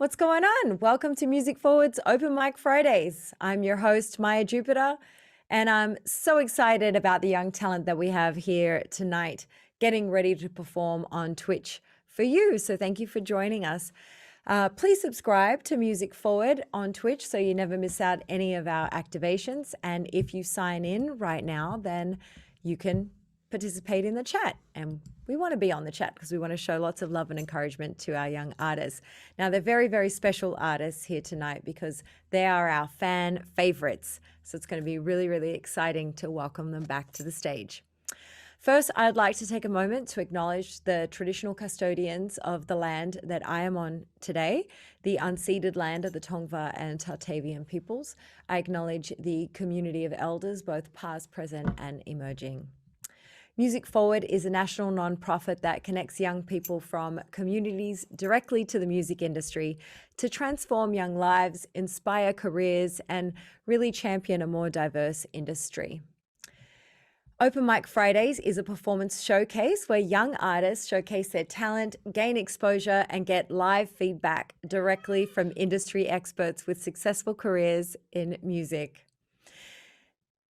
What's going on? Welcome to Music Forward's Open Mic Fridays. I'm your host, Maya Jupiter, and I'm so excited about the young talent that we have here tonight, getting ready to perform on Twitch for you. So thank you for joining us. Please subscribe to Music Forward on Twitch so you never miss out any of our activations. And if you sign in right now, then you can participate in the chat. And we want to be on the chat because we want to show lots of love and encouragement to our young artists. Now, they're very, very special artists here tonight because they are our fan favorites. So it's going to be really, really exciting to welcome them back to the stage. First, I'd like to take a moment to acknowledge the traditional custodians of the land that I am on today, the unceded land of the Tongva and Tartavian peoples. I acknowledge the community of elders, both past, present, and emerging. Music Forward is a national nonprofit that connects young people from communities directly to the music industry to transform young lives, inspire careers, and really champion a more diverse industry. Open Mic Fridays is a performance showcase where young artists showcase their talent, gain exposure, and get live feedback directly from industry experts with successful careers in music.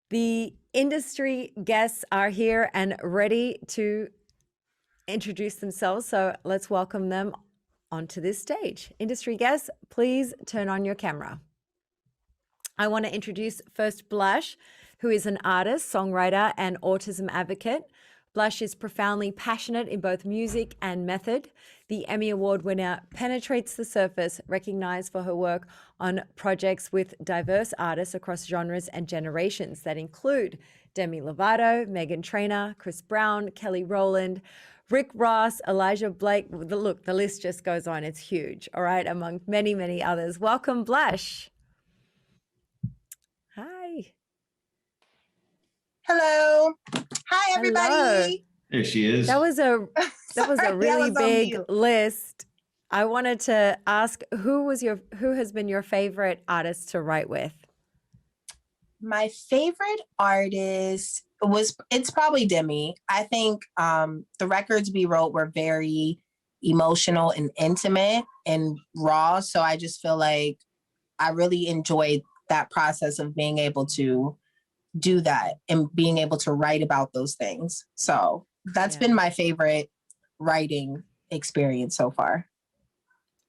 The industry guests are here and ready to introduce themselves, so let's welcome them onto this stage. Industry guests, please turn on your camera. I want to introduce first Blush, who is an artist, songwriter, and autism advocate. Blush is profoundly passionate in both music and method. The Emmy Award winner penetrates the surface, recognized for her work on projects with diverse artists across genres and generations that include Demi Lovato, Meghan Trainor, Chris Brown, Kelly Rowland, Rick Ross, Elijah Blake. Look, the list just goes on. It's huge, all right, among many, many others. Welcome, Blush. Hi. Hello. Hi, everybody. Hello. There she is. That was a really big list. I wanted to ask who has been your favorite artist to write with? My favorite artist it's probably Demi. I think the records we wrote were very emotional and intimate and raw. So I just feel like I really enjoyed that process of being able to do that and being able to write about those things. So that's been my favorite writing experience so far.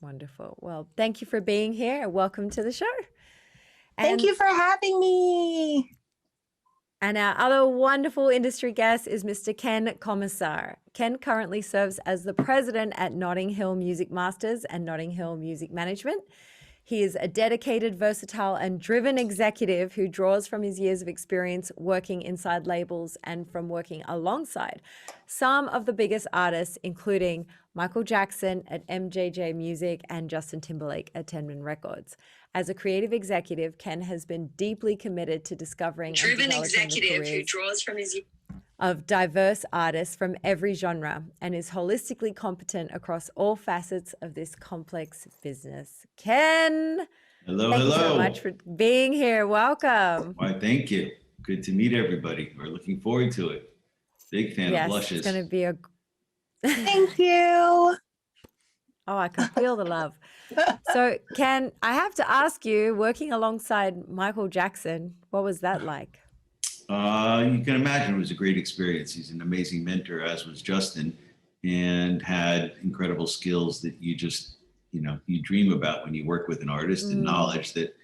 Wonderful. Well, thank you for being here. Welcome to the show. Thank you for having me. And our other wonderful industry guest is Mr. Ken Commissar. Ken currently serves as the president at Notting Hill Music Masters and Notting Hill Music Management. He is a dedicated, versatile, and driven executive who draws from his years of experience working inside labels and from working alongside some of the biggest artists, including Michael Jackson at MJJ Music and Justin Timberlake at Tenman Records. As a creative executive, Ken has been deeply committed to discovering and developing the careers of diverse artists from every genre and is holistically competent across all facets of this complex business. Ken, hello. Thank you so much for being here. Welcome. Why, thank you. Good to meet everybody. We're looking forward to it. Big fan of Blushes. It's going to be a... Thank you. Oh, I can feel the love. So, Ken, I have to ask you, working alongside Michael Jackson, what was that like? You can imagine it was a great experience. He's an amazing mentor, as was Justin, and had incredible skills that you just, you dream about when you work with an artist, and knowledge that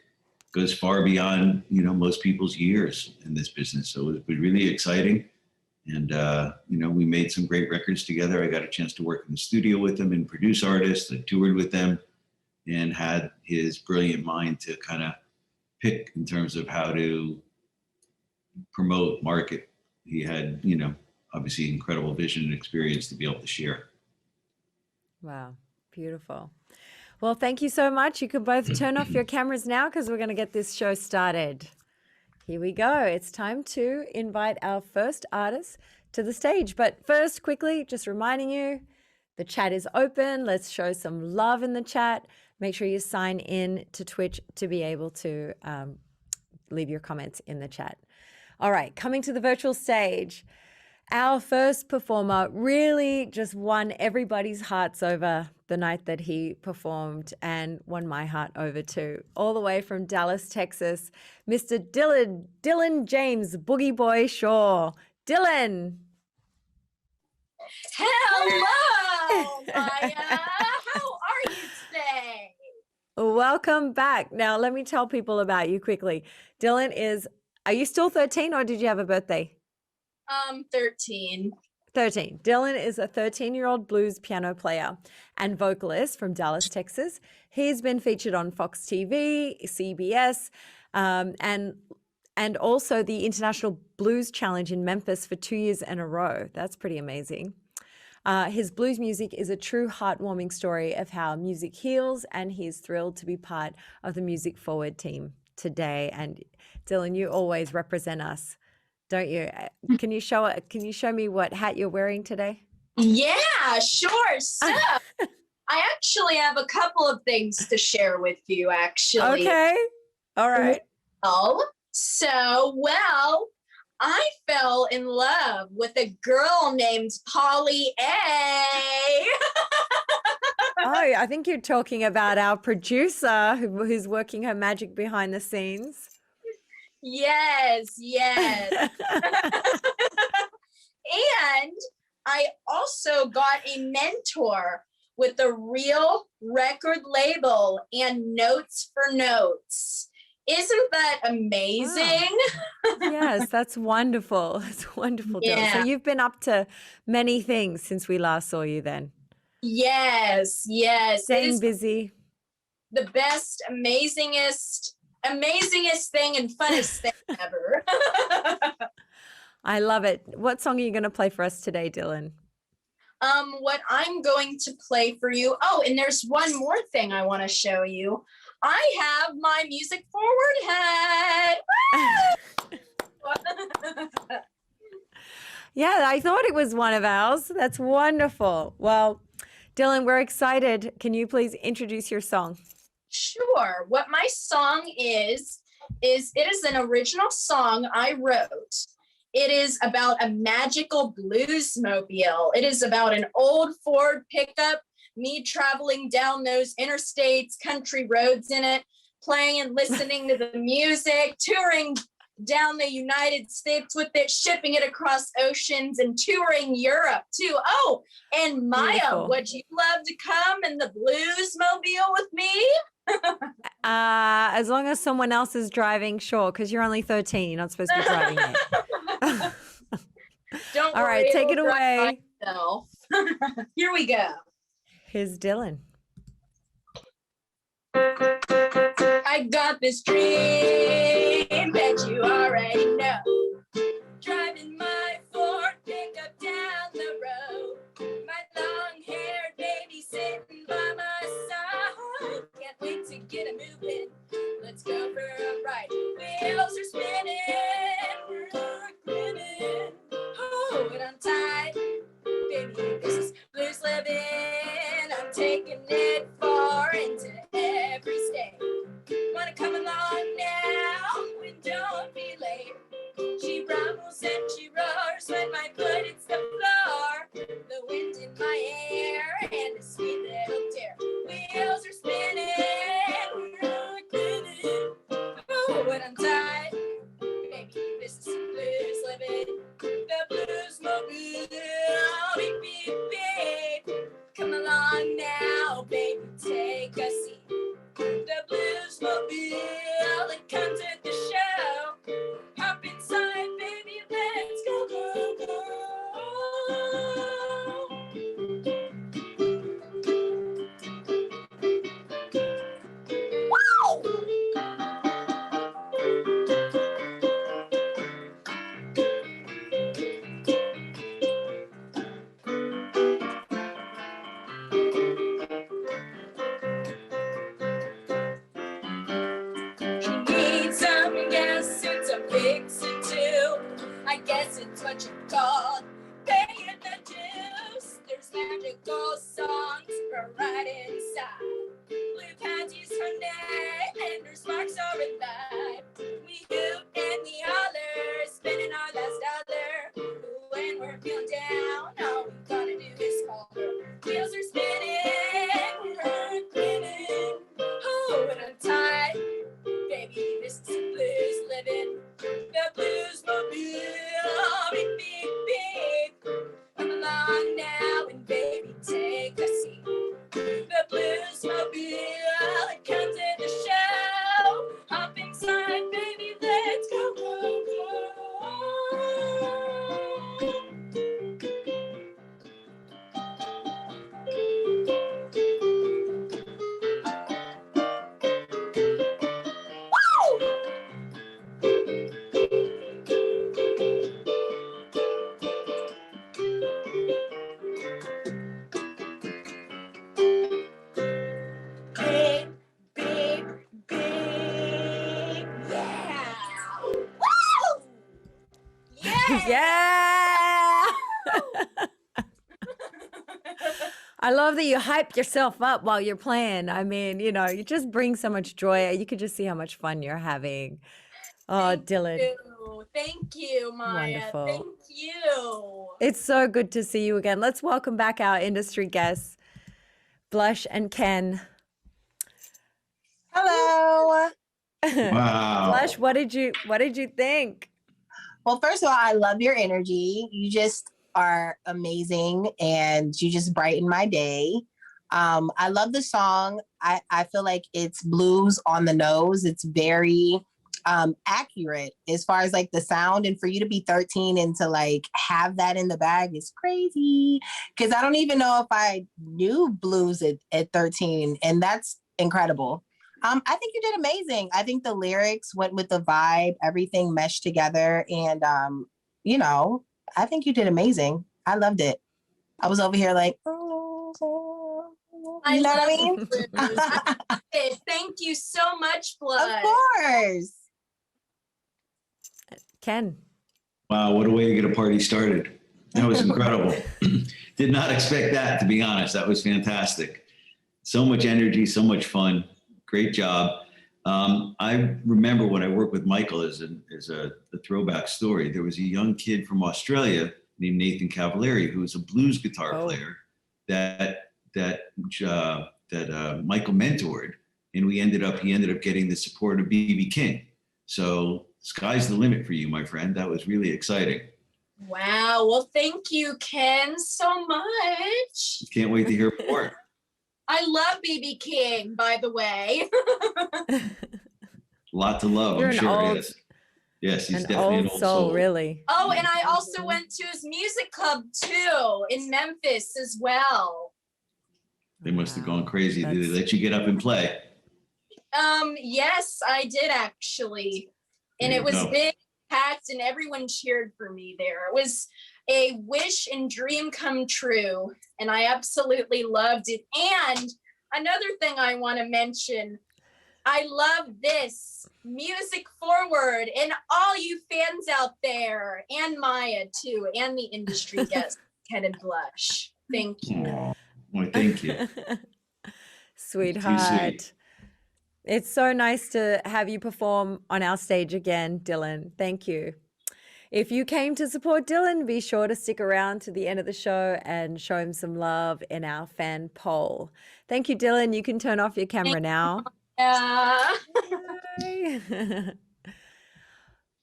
goes far beyond, most people's years in this business. So it was really exciting. And, we made some great records together. I got a chance to work in the studio with him and produce artists. I toured with them and had his brilliant mind to kind of pick in terms of how to promote, market. He had, obviously incredible vision and experience to be able to share. Wow, beautiful. Well, thank you so much. You can both turn off your cameras now because we're going to get this show started. Here we go. It's time to invite our first artist to the stage. But first, quickly, just reminding you, the chat is open. Let's show some love in the chat. Make sure you sign in to Twitch to be able to leave your comments in the chat. All right, coming to the virtual stage, Our first performer really just won everybody's hearts over the night that he performed and won my heart over too. All the way from Dallas, Texas, Mr. Dylan James Boogie Boy Shaw. Dylan. Hello, Maya. How are you today? Welcome back. Now, let me tell people about you quickly. Dylan are you still 13 or did you have a birthday? 13. 13. Dylan is a 13-year-old blues piano player and vocalist from Dallas, Texas. He's been featured on Fox TV, CBS, and also the International Blues Challenge in Memphis for 2 years in a row. That's pretty amazing. His blues music is a true heartwarming story of how music heals, and he's thrilled to be part of the Music Forward team today. And Dylan, you always represent us, don't you? Can you show me what hat you're wearing today? Yeah, sure. So, I actually have a couple of things to share with you, actually. Okay. All right. Well, I fell in love with a girl named Polly A. Oh, I think you're talking about our producer who's working her magic behind the scenes. Yes. And I also got a mentor with a real record label and Notes for Notes. Isn't that amazing? Wow. Yes, that's wonderful. It's wonderful. Yeah. So you've been up to many things since we last saw you then. Yes. It Staying is busy. the best, amazingest thing and funnest thing ever. I love it. What song are you going to play for us today, Dylan? What I'm going to play for you. Oh, and there's one more thing I want to show you. I have my Music Forward hat. Yeah, I thought it was one of ours. That's wonderful. Well, Dylan, we're excited. Can you please introduce your song? Sure. What my song is it is an original song I wrote. It is about a magical bluesmobile. It is about an old Ford pickup, me traveling down those interstates, country roads in it, playing and listening to the music, touring down the United States with it, shipping it across oceans, and touring Europe too. Oh, and Maya, Beautiful. would you love to come in the bluesmobile with me? As long as someone else is driving, sure, because you're only 13. You're not supposed to be driving it. Don't All worry, right, take it'll it drive away. myself. Here we go. Here's Dylan. I got this dream that you already know. Driving my Ford pickup down the road. My long-haired baby sitting by my side. Can't wait to get a moving. Let's go for a ride. Wheels are spinning, we're grinning. Hold on tight, baby. This is blues living. I'm taking it far into every state. Wanna come along now? We don't be late. She rumbles and she roars when my foot hits the floor. The wind in my hair and a sweet little tear. Wheels are spinning, we're grinning. Oh, when I'm tired, baby, this is some blues living. The blues mobile, beep, beep, beep. Come along now, baby, take a seat. The blues mobile and come to the show. Hop inside, baby, let's go, go, go. She needs some gas and some fixing too. I guess it's what you call paying the dues. There's magical songs for right inside. Blue panties her neck and her sparks are alive. We hoot and we holler, spending our last dollar when we're I'll come to the show. Hop inside, baby, let's go, go, go. Big, big, big, yeah. Woo! Yeah. Yeah. I love that you hyped yourself up while you're playing. I mean, you know, you just bring so much joy. You could just see how much fun you're having. Oh, Thank Dylan, you. Thank you, Maya. wonderful. Thank you. It's so good to see you again. Let's welcome back our industry guests, Blush and Ken. Hello. Wow. Blush, what did you think? Well, first of all, I love your energy. You just are amazing and you just brighten my day. I love the song. I feel like it's blues on the nose. It's very accurate as far as like the sound, and for you to be 13 and to like have that in the bag is crazy, because I don't even know if I knew blues at 13, and that's incredible. I think you did amazing. I think the lyrics went with the vibe, everything meshed together, and you know, I think you did amazing. I loved it. I was over here like, you know what I mean? blues. I love it. Thank you so much, Of Blood. course. Ken. Wow, what a way to get a party started. That was incredible. Did not expect that, to be honest. That was fantastic. So much energy, so much fun. Great job. I remember when I worked with Michael as a throwback story, there was a young kid from Australia named Nathan Cavallari, who was a blues guitar player that Michael mentored. And he ended up getting the support of B.B. King. So sky's the limit for you, my friend. That was really exciting. Wow. Well, thank you, Ken, so much. Can't wait to hear more. I love BB King, by the way. A lot to love, You're I'm an sure. old- Yes. Yes, he's An definitely old an old soul, soul. really. Oh, and I also went to his music club too in Memphis as well. They must have Wow, gone crazy. Did they that's- let you get up and play? Yes, I did actually. And There it you was go. big, packed, and everyone cheered for me there. It was a wish and dream come true, and I absolutely loved it. And another thing I want to mention, I love this music forward, and all you fans out there, and Maya too, and the industry guest, Ken and Blush. Thank you. Aw, well, thank you. Sweetheart. It's so nice to have you perform on our stage again, Dylan. Thank you. If you came to support Dylan, be sure to stick around to the end of the show and show him some love in our fan poll. Thank you, Dylan. You can turn off your camera now. Yeah. Bye.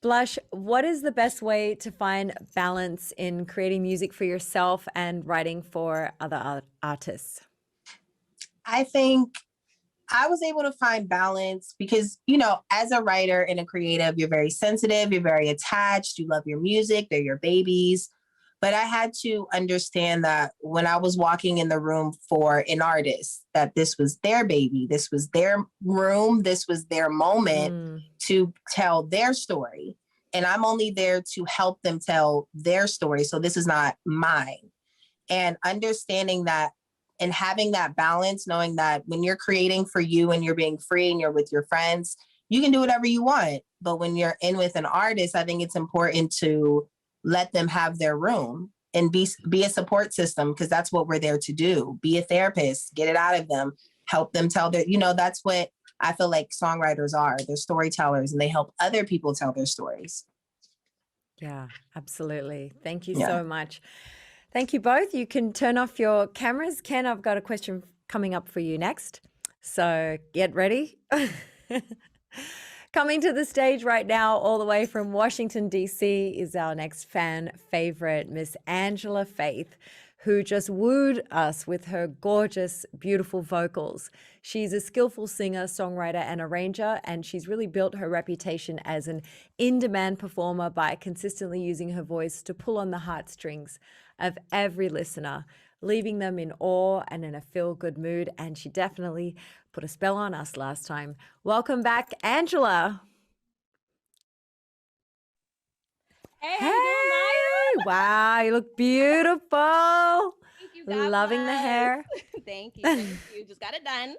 Blush, what is the best way to find balance in creating music for yourself and writing for other artists? I think I was able to find balance because, you know, as a writer and a creative, you're very sensitive, you're very attached, you love your music, they're your babies. But I had to understand that when I was walking in the room for an artist, that this was their baby, this was their room, this was their moment Mm, to tell their story. And I'm only there to help them tell their story. So this is not mine. And understanding that and having that balance, knowing that when you're creating for you and you're being free and you're with your friends, you can do whatever you want. But when you're in with an artist, I think it's important to let them have their room and be a support system, because that's what we're there to do. Be a therapist, get it out of them, help them tell their, you know, that's what I feel like songwriters are. They're storytellers and they help other people tell their stories. yeah, absolutely. Thank you Yeah. so much. Thank you both. You can turn off your cameras. Ken, I've got a question coming up for you next. So get ready. Coming to the stage right now, all the way from Washington, D.C., is our next fan favorite, Miss Angela Faith, who just wooed us with her gorgeous, beautiful vocals. She's a skillful singer, songwriter, and arranger, and she's really built her reputation as an in demand performer by consistently using her voice to pull on the heartstrings of every listener, leaving them in awe and in a feel good mood. And she definitely put a spell on us last time. Welcome back, Angela. Hey, how you doing, Maya? Wow, you look beautiful. Thank you. God Loving the bless. hair. Thank you. Thank you. Just got it done.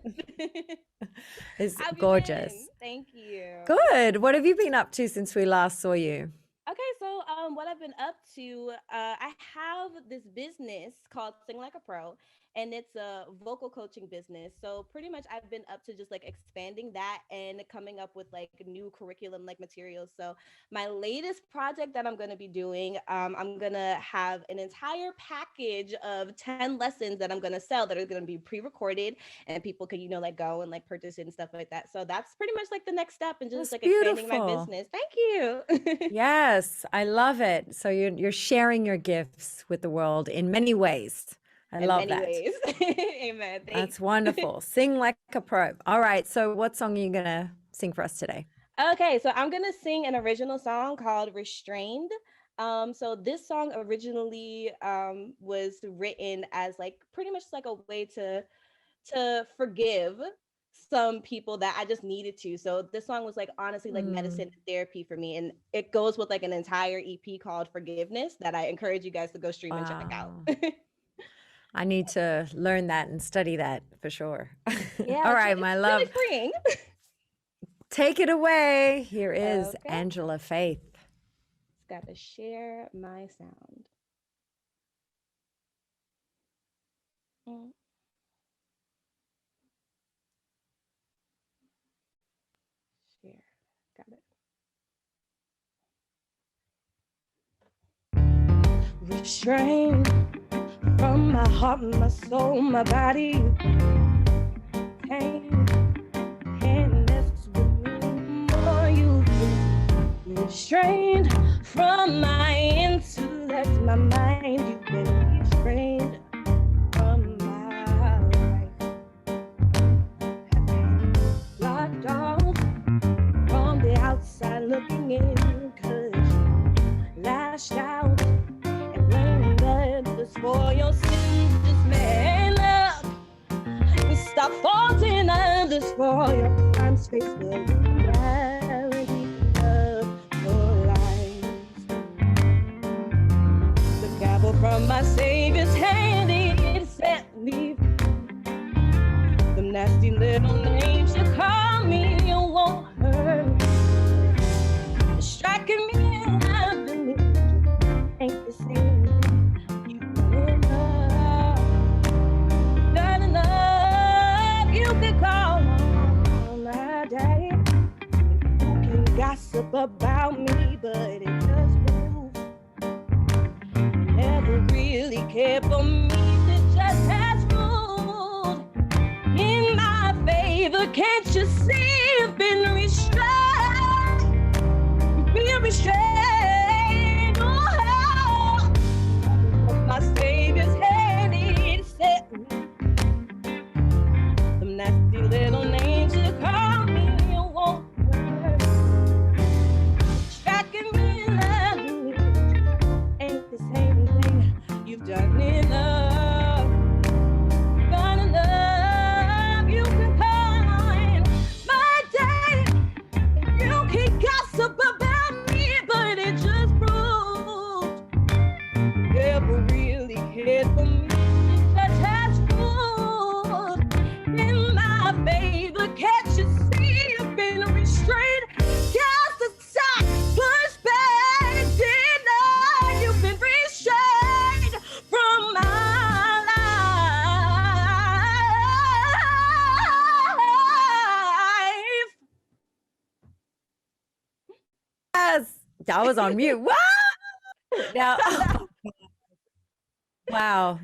It's How have you gorgeous. been? Thank you. Good. What have you been up to since we last saw you? Okay, so what I've been up to, I have this business called Sing Like a Pro, and it's a vocal coaching business. So pretty much I've been up to just like expanding that and coming up with like new curriculum like materials. So my latest project that I'm going to be doing, I'm going to have an entire package of 10 lessons that I'm going to sell that are going to be pre-recorded, and people can, like go and like purchase it and stuff like that. So that's pretty much like the next step and just That's like expanding my beautiful. business. Thank you. Yes, I love it. So you're sharing your gifts with the world in many ways. I In love many that. ways. Amen. Thanks. That's wonderful. Sing like a pro. All right. So what song are you gonna sing for us today? Okay, so I'm gonna sing an original song called Restrained. So this song originally was written as like pretty much like a way to forgive some people that I just needed to. So this song was like honestly like medicine and therapy for me. And it goes with like an entire EP called Forgiveness that I encourage you guys to go stream and check out. Wow. I need to learn that and study that for sure. Yeah, All right, it's my really love. freeing. Take it away. Here is Okay. Angela Faith. Just gotta share my sound. Mm. Share. Got it. Restrained from my heart, my soul, my body. Pain can't mess with me more. You've been restrained from my intellect, my mind. You've been restrained from my life. I've been locked off from the outside looking in, 'cause you lashed out and learned that it was for your sins. Just man up and stop faulting others for your crimes. Face the reality of your life. The gavel from my Savior's hand, it set me free. The nasty little names you call me won't hurt me. Striking me and I believe ain't the same. You've done enough. Done enough. You can call on my day. You can gossip about me, but it just proves you never really cared for me. It just has ruled in my favor. Can't you see you've been restrained? You've been restrained. Oh, my Savior's hand, it set me. Them nasty little names you call me, you won't hurt. Striking me and loving me ain't the same thing. You've done enough. Done enough. You can call my day. You can gossip about me, but it just proved you never really cared for me. It just has ruled in my favor. Can't you see you've been restrained? Cast aside, push back, deny. You've been restrained from my life. Yes, that was on mute. Wow. Now, wow,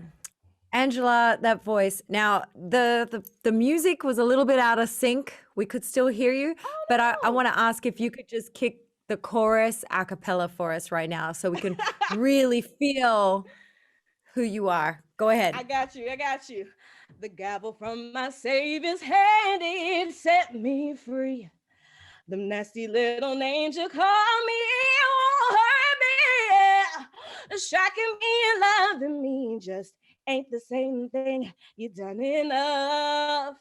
Angela, that voice. Now, the music was a little bit out of sync. We could still hear you, but I no. want to ask if you could just kick the chorus a cappella for us right now, so we can really feel who you are. Go ahead. I got you. The gavel from my Savior's hand, it set me free. The nasty little names you call me won't hurt me. Yeah. Shocking me and loving me just ain't the same thing. You done enough.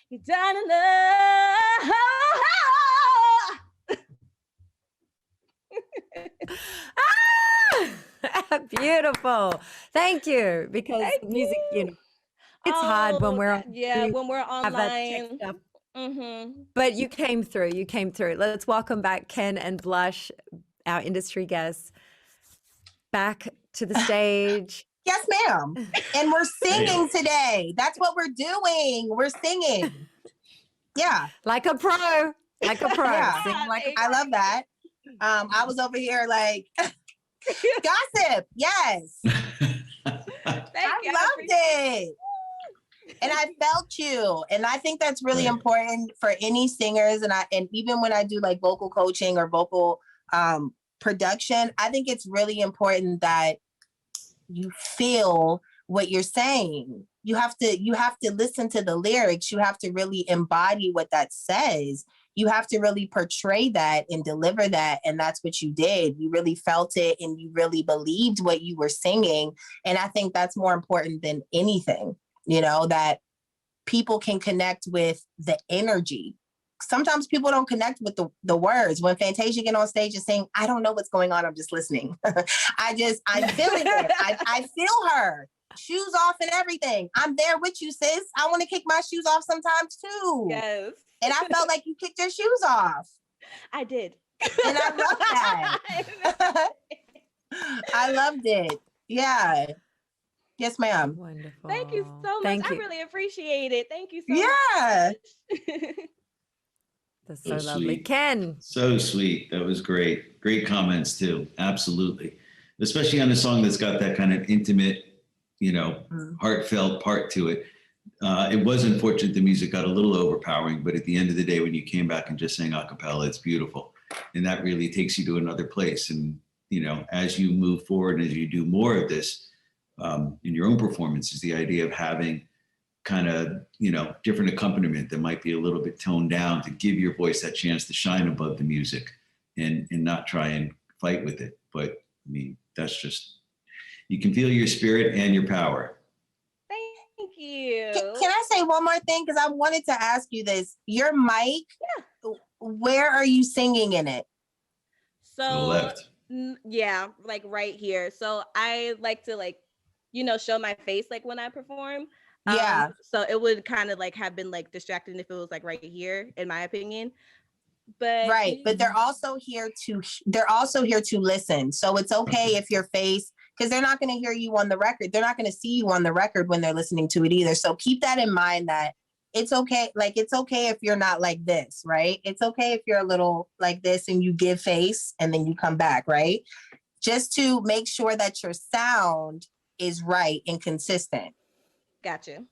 You done enough. Beautiful. Thank you. Because Thank music, you. it's hard when Oh, we're on yeah, YouTube, when we're have that check online. stuff. Mm-hmm. But you came through. You came through. Let's welcome back Ken and Blush, our industry guests, back to the stage. Yes, ma'am. And we're singing today. That's what we're doing. We're singing. Yeah. Like a pro. Like a pro. Yeah. Sing like a I love that. I was over here like gossip. Yes. Thank you. I loved it. And I felt you. And I think that's really Right. important for any singers. And even when I do like vocal coaching or vocal production, I think it's really important that you feel what you're saying. You have to listen to the lyrics. You have to really embody what that says. You have to really portray that and deliver that. And that's what you did. You really felt it and you really believed what you were singing. And I think that's more important than anything, that people can connect with the energy. Sometimes people don't connect with the words. When Fantasia get on stage and sing, I don't know what's going on. I'm just listening. I'm feeling it. I feel her. Shoes off and everything. I'm there with you, sis. I want to kick my shoes off sometimes too. Yes. And I felt like you kicked your shoes off. I did. And I love that. I loved it. Yeah. Yes, ma'am. Wonderful. Thank you so much. Thank I you. really appreciate it. Thank you so Yeah. much. That's so So lovely. sweet. Ken. So sweet. That was great. Great comments too. Absolutely. Especially on a song that's got that kind of intimate, Mhm. heartfelt part to it. It was unfortunate the music got a little overpowering, but at the end of the day, when you came back and just sang a cappella, it's beautiful. And that really takes you to another place. And, as you move forward, as you do more of this in your own performances, the idea of having kind of, different accompaniment that might be a little bit toned down to give your voice that chance to shine above the music and not try and fight with it. But I mean, that's just, you can feel your spirit and your power. Thank you. Can I say one more thing? Because I wanted to ask you this. Your mic, where are you singing in it? To the So left. yeah, like right here. So I like to show my face like when I perform. Yeah. So it would kind of have been distracting if it was right here, in my opinion. But Right. But they're also here to listen. So it's okay if your face, because they're not going to hear you on the record. They're not going to see you on the record when they're listening to it either. So keep that in mind, that it's okay. It's okay if you're not like this, right? It's okay if you're a little like this and you give face and then you come back, right? Just to make sure that your sound is right and consistent. Gotcha.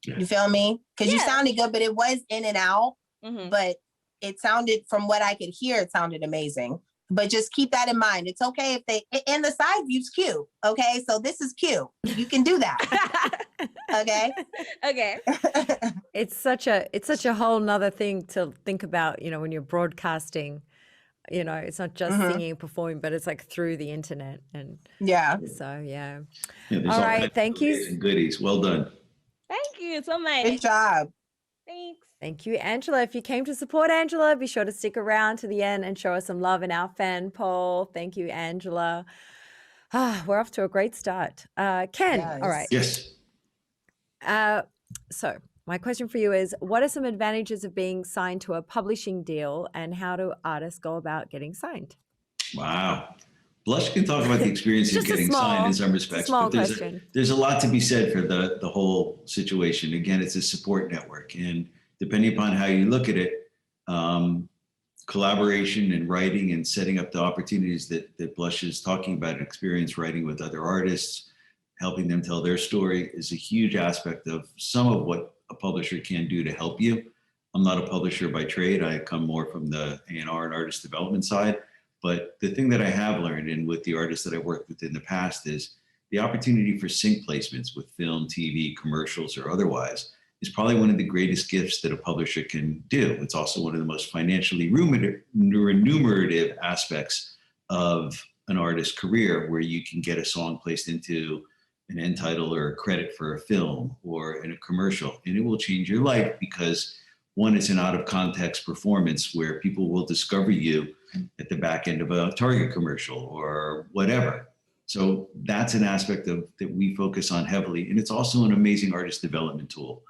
You feel me? Because you Yeah. sounded good, but it was in and out. Mhm. But it sounded, from what I could hear, it sounded amazing. But just keep that in mind. It's okay if and the side view's cute. Okay. So this is cute. You can do that. Okay. Okay. It's such a whole nother thing to think about, when you're broadcasting, it's not just Mhm. singing and performing, but it's through the internet. And Yeah. so, yeah. Yeah, there's All right, kinds of thank you. goodies and goodies. Well done. Thank you so much. Good job. Thanks. Thank you, Angela. If you came to support Angela, be sure to stick around to the end and show us some love in our fan poll. Thank you, Angela. We're off to a great start. Ken, all right. Yes. Yes. So my question for you is, what are some advantages of being signed to a publishing deal, and how do artists go about getting signed? Wow. Blush can talk about the experience of Just a getting signed in some It's a respects, small but there's question. there's a lot to be said for the whole situation. Again, it's a support network, and depending upon how you look at it, collaboration and writing and setting up the opportunities that Blush is talking about, experience writing with other artists, helping them tell their story, is a huge aspect of some of what a publisher can do to help you. I'm not a publisher by trade. I come more from the A&R and artist development side. But the thing that I have learned, and with the artists that I worked with in the past, is the opportunity for sync placements with film, TV, commercials, or otherwise is probably one of the greatest gifts that a publisher can do. It's also one of the most financially remunerative aspects of an artist's career, where you can get a song placed into an end title or a credit for a film or in a commercial, and it will change your life because one, it's an out of context performance where people will discover you at the back end of a Target commercial or whatever. So that's an aspect of that we focus on heavily. And it's also an amazing artist development tool.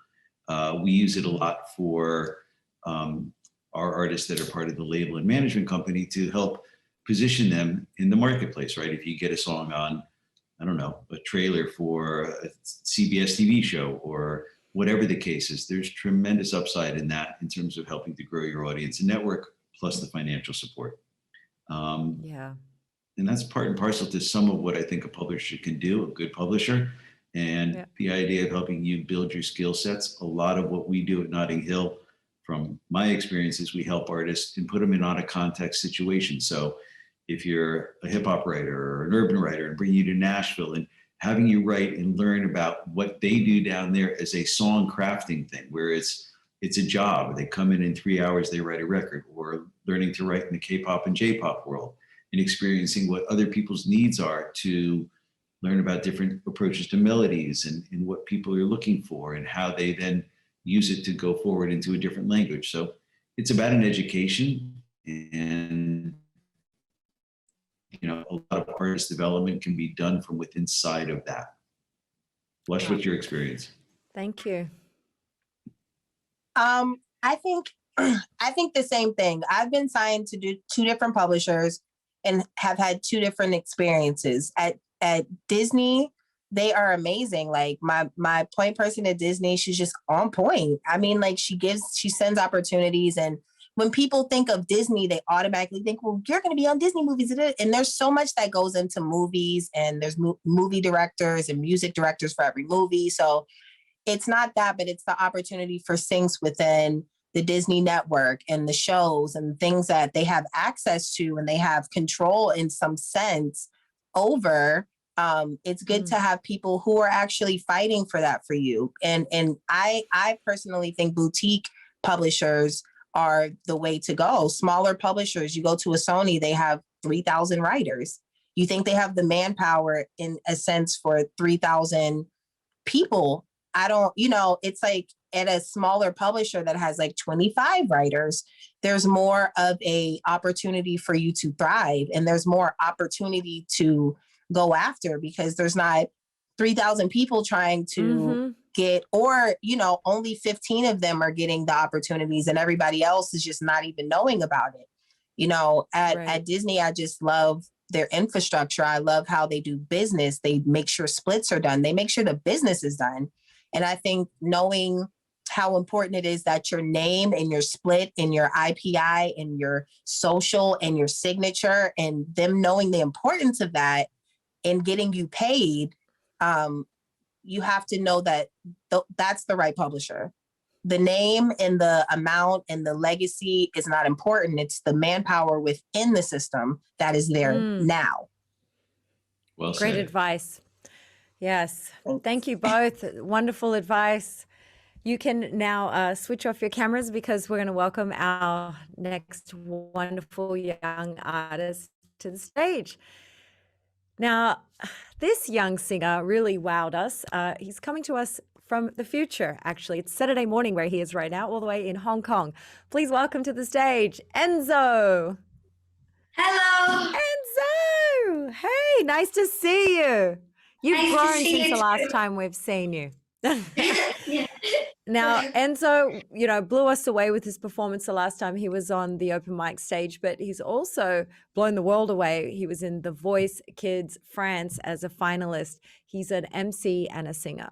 We use it a lot for our artists that are part of the label and management company to help position them in the marketplace, right? If you get a song on, I don't know, a trailer for a CBS TV show or whatever the case is, there's tremendous upside in that in terms of helping to grow your audience and network, plus the financial support. Yeah. And that's part and parcel to some of what I think a publisher can do, a good publisher. And Yeah. the idea of helping you build your skill sets. A lot of what we do at Notting Hill, from my experiences, we help artists and put them in out of context situations. So if you're a hip hop writer or an urban writer and bring you to Nashville and having you write and learn about what they do down there as a song crafting thing, where it's a job. They come in 3 hours, they write a record, or learning to write in the K-pop and J-pop world and experiencing what other people's needs are to learn about different approaches to melodies and what people are looking for and how they then use it to go forward into a different language. So it's about an education, and a lot of artist development can be done from within inside of that. Lush, what's your experience? Thank you. I think the same thing. I've been signed to do 2 different publishers and have had 2 different experiences. At Disney, they are amazing. Like my point person at Disney, she's just on point. I mean, like she sends opportunities, and when people think of Disney, they automatically think, well, you're going to be on Disney movies. And there's so much that goes into movies, and there's movie directors and music directors for every movie. So it's not that, but it's the opportunity for syncs within the Disney network and the shows and things that they have access to and they have control in some sense over. It's good to have people who are actually fighting for that for you. And I personally think boutique publishers are the way to go. Smaller publishers, you go to a Sony, they have 3,000 writers. You think they have the manpower in a sense for 3,000 people? I don't, it's like at a smaller publisher that has like 25 writers, there's more of a opportunity for you to thrive, and there's more opportunity to go after because there's not 3,000 people trying to get, or, only 15 of them are getting the opportunities and everybody else is just not even knowing about it. At Disney, I just love their infrastructure. I love how they do business. They make sure splits are done. They make sure the business is done. And I think knowing how important it is that your name and your split and your IPI and your social and your signature, and them knowing the importance of that and getting you paid, you have to know that that's the right publisher. The name and the amount and the legacy is not important. It's the manpower within the system that is there now. Well Great said. advice. Yes. Thank you both. Wonderful advice. You can now switch off your cameras because we're going to welcome our next wonderful young artist to the stage. Now, this young singer really wowed us. He's coming to us from the future, actually. It's Saturday morning where he is right now, all the way in Hong Kong. Please welcome to the stage, Enzo. Hello. Enzo! Hey, nice to see you. You've Nice to grown see since you the last too. time we've seen you. Yeah. Now, Enzo, blew us away with his performance the last time he was on the open mic stage, but he's also blown the world away. He was in The Voice Kids France as a finalist. He's an MC and a singer.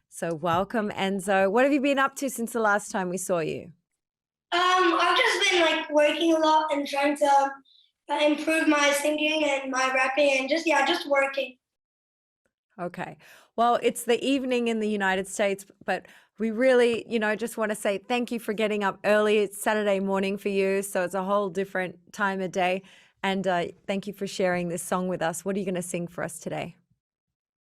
So welcome, Enzo. What have you been up to since the last time we saw you? I've just been working a lot and trying to improve my singing and my rapping and just working. Okay. Well, it's the evening in the United States, but we really, just want to say thank you for getting up early. It's Saturday morning for you, so it's a whole different time of day. And thank you for sharing this song with us. What are you going to sing for us today?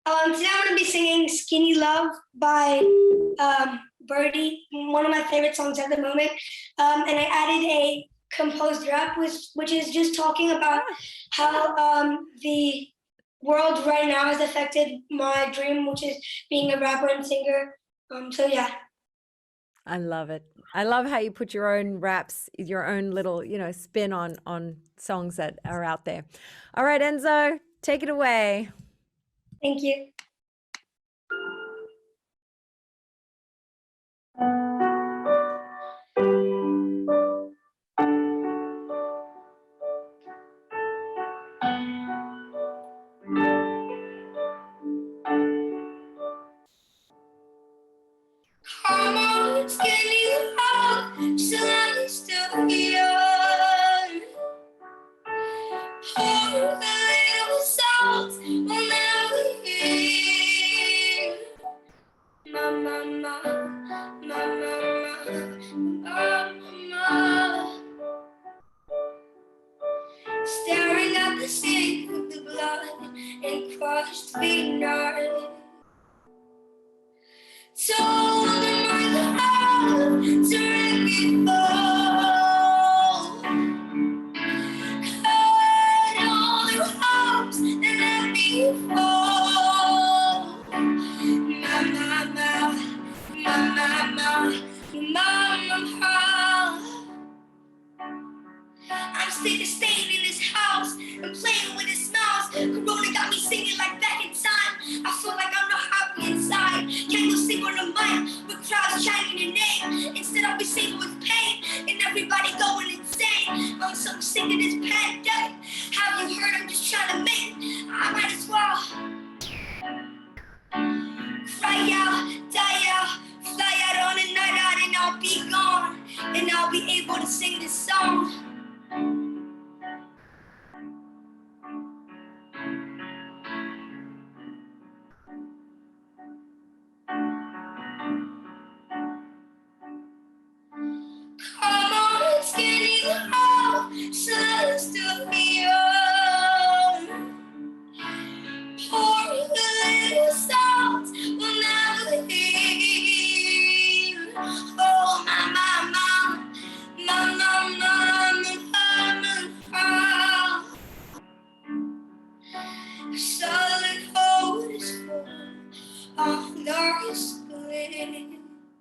Today I'm going to be singing Skinny Love by Birdie, one of my favorite songs at the moment. And I added a composed rap, which is just talking about how the world right now has affected my dream, which is being a rapper and singer. So yeah. I love it. I love how you put your own raps, your own little, spin on songs that are out there. All right, Enzo, take it away. Thank you. Come on, skinny love, so I'm still young. Pour a little salt will never heal. Mama, mama, mama, mama, mama. Staring at the sink with the blood and crushed peanut. Told him I love to wreck it all. Cut all the hopes that let me fall. Mama, mama, mama. I'm sick of staying in this house and playing with his mouse. Corona got me singing like back in time. I feel like I'm not happy inside. Can't go sing on the mic, but crowds chanting your name. Instead I'll be singing with pain and everybody going insane. I'm so sick of this pandemic. Have you heard I'm just trying to make it? I might as well cry out, die out, fly out on a night out, and I'll be gone. And I'll be able to sing this song. Come on, skinny love, so let's do me young. Pour a little salt, will never heal. Oh, my, solid hold is full of Norris Glen.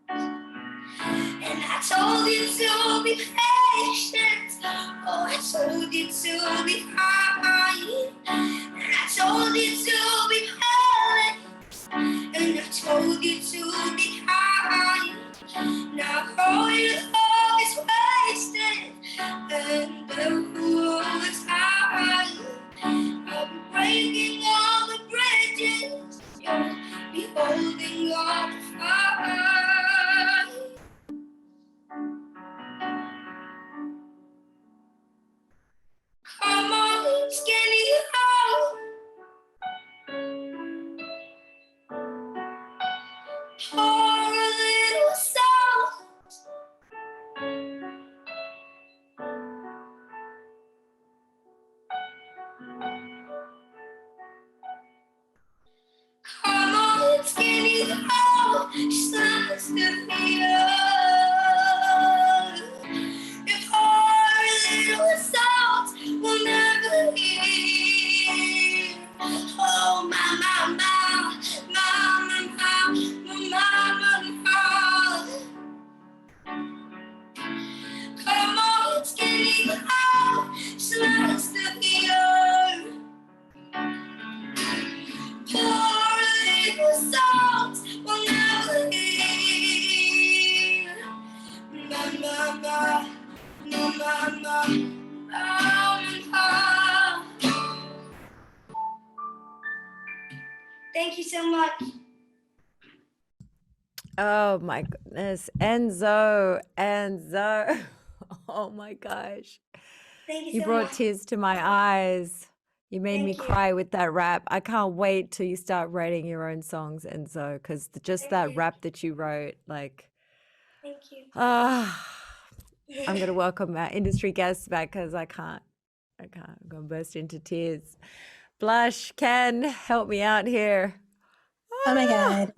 And I told you to be patient. Oh, I told you to be kind. And I told you to be patient. And I told you to be kind. Now all your love is wasted. And all the time I'll be breaking all the bridges. You'll be holding all the fire. Come on, skinny love. Pour a little salt. Come on, skinny love. Just let us be young. If pour a little salt will never heal. Oh, my, come on, skinny love, just let us be young. Pour a little salt will never heal. Mama. Thank you so much. Oh my goodness. Enzo. Oh my gosh. Thank you You so brought much. tears to my eyes. You made me Thank you. cry with that rap. I can't wait till you start writing your own songs, Enzo, because just Thank that you. rap that you wrote, like, Thank you. I'm going to welcome our industry guests back because I can't. I'm going to burst into tears. Blush, Ken, help me out here. Oh my God.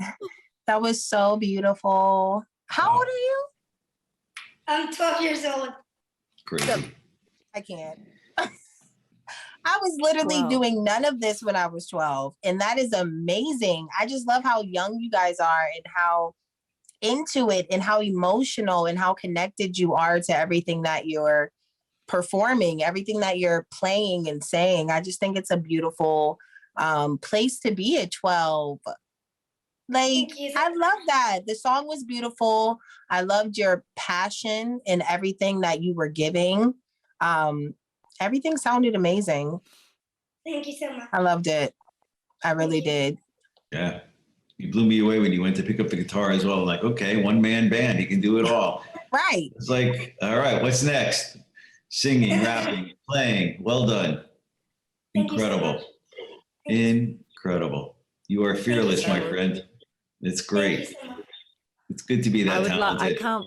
That was so beautiful. How old are you? I'm 12 years old. Crazy. I can't. I was literally 12. doing none of this when I was 12. And that is amazing. I just love how young you guys are and how into it and how emotional and how connected you are to everything that you're performing, everything that you're playing and saying. I just think it's a beautiful place to be at 12. Like, Thank you. I love that. The song was beautiful. I loved your passion and everything that you were giving. Everything sounded amazing. Thank you so much. I loved it. I really did. Yeah. You blew me away when you went to pick up the guitar as well. Like, okay, one man band, he can do it all. Right. It's like, all right, what's next? Singing, rapping, playing. Well done. Thank you so Incredible. much. Incredible. You are fearless, my friend. It's Thank great. you so much. It's good to be that talented.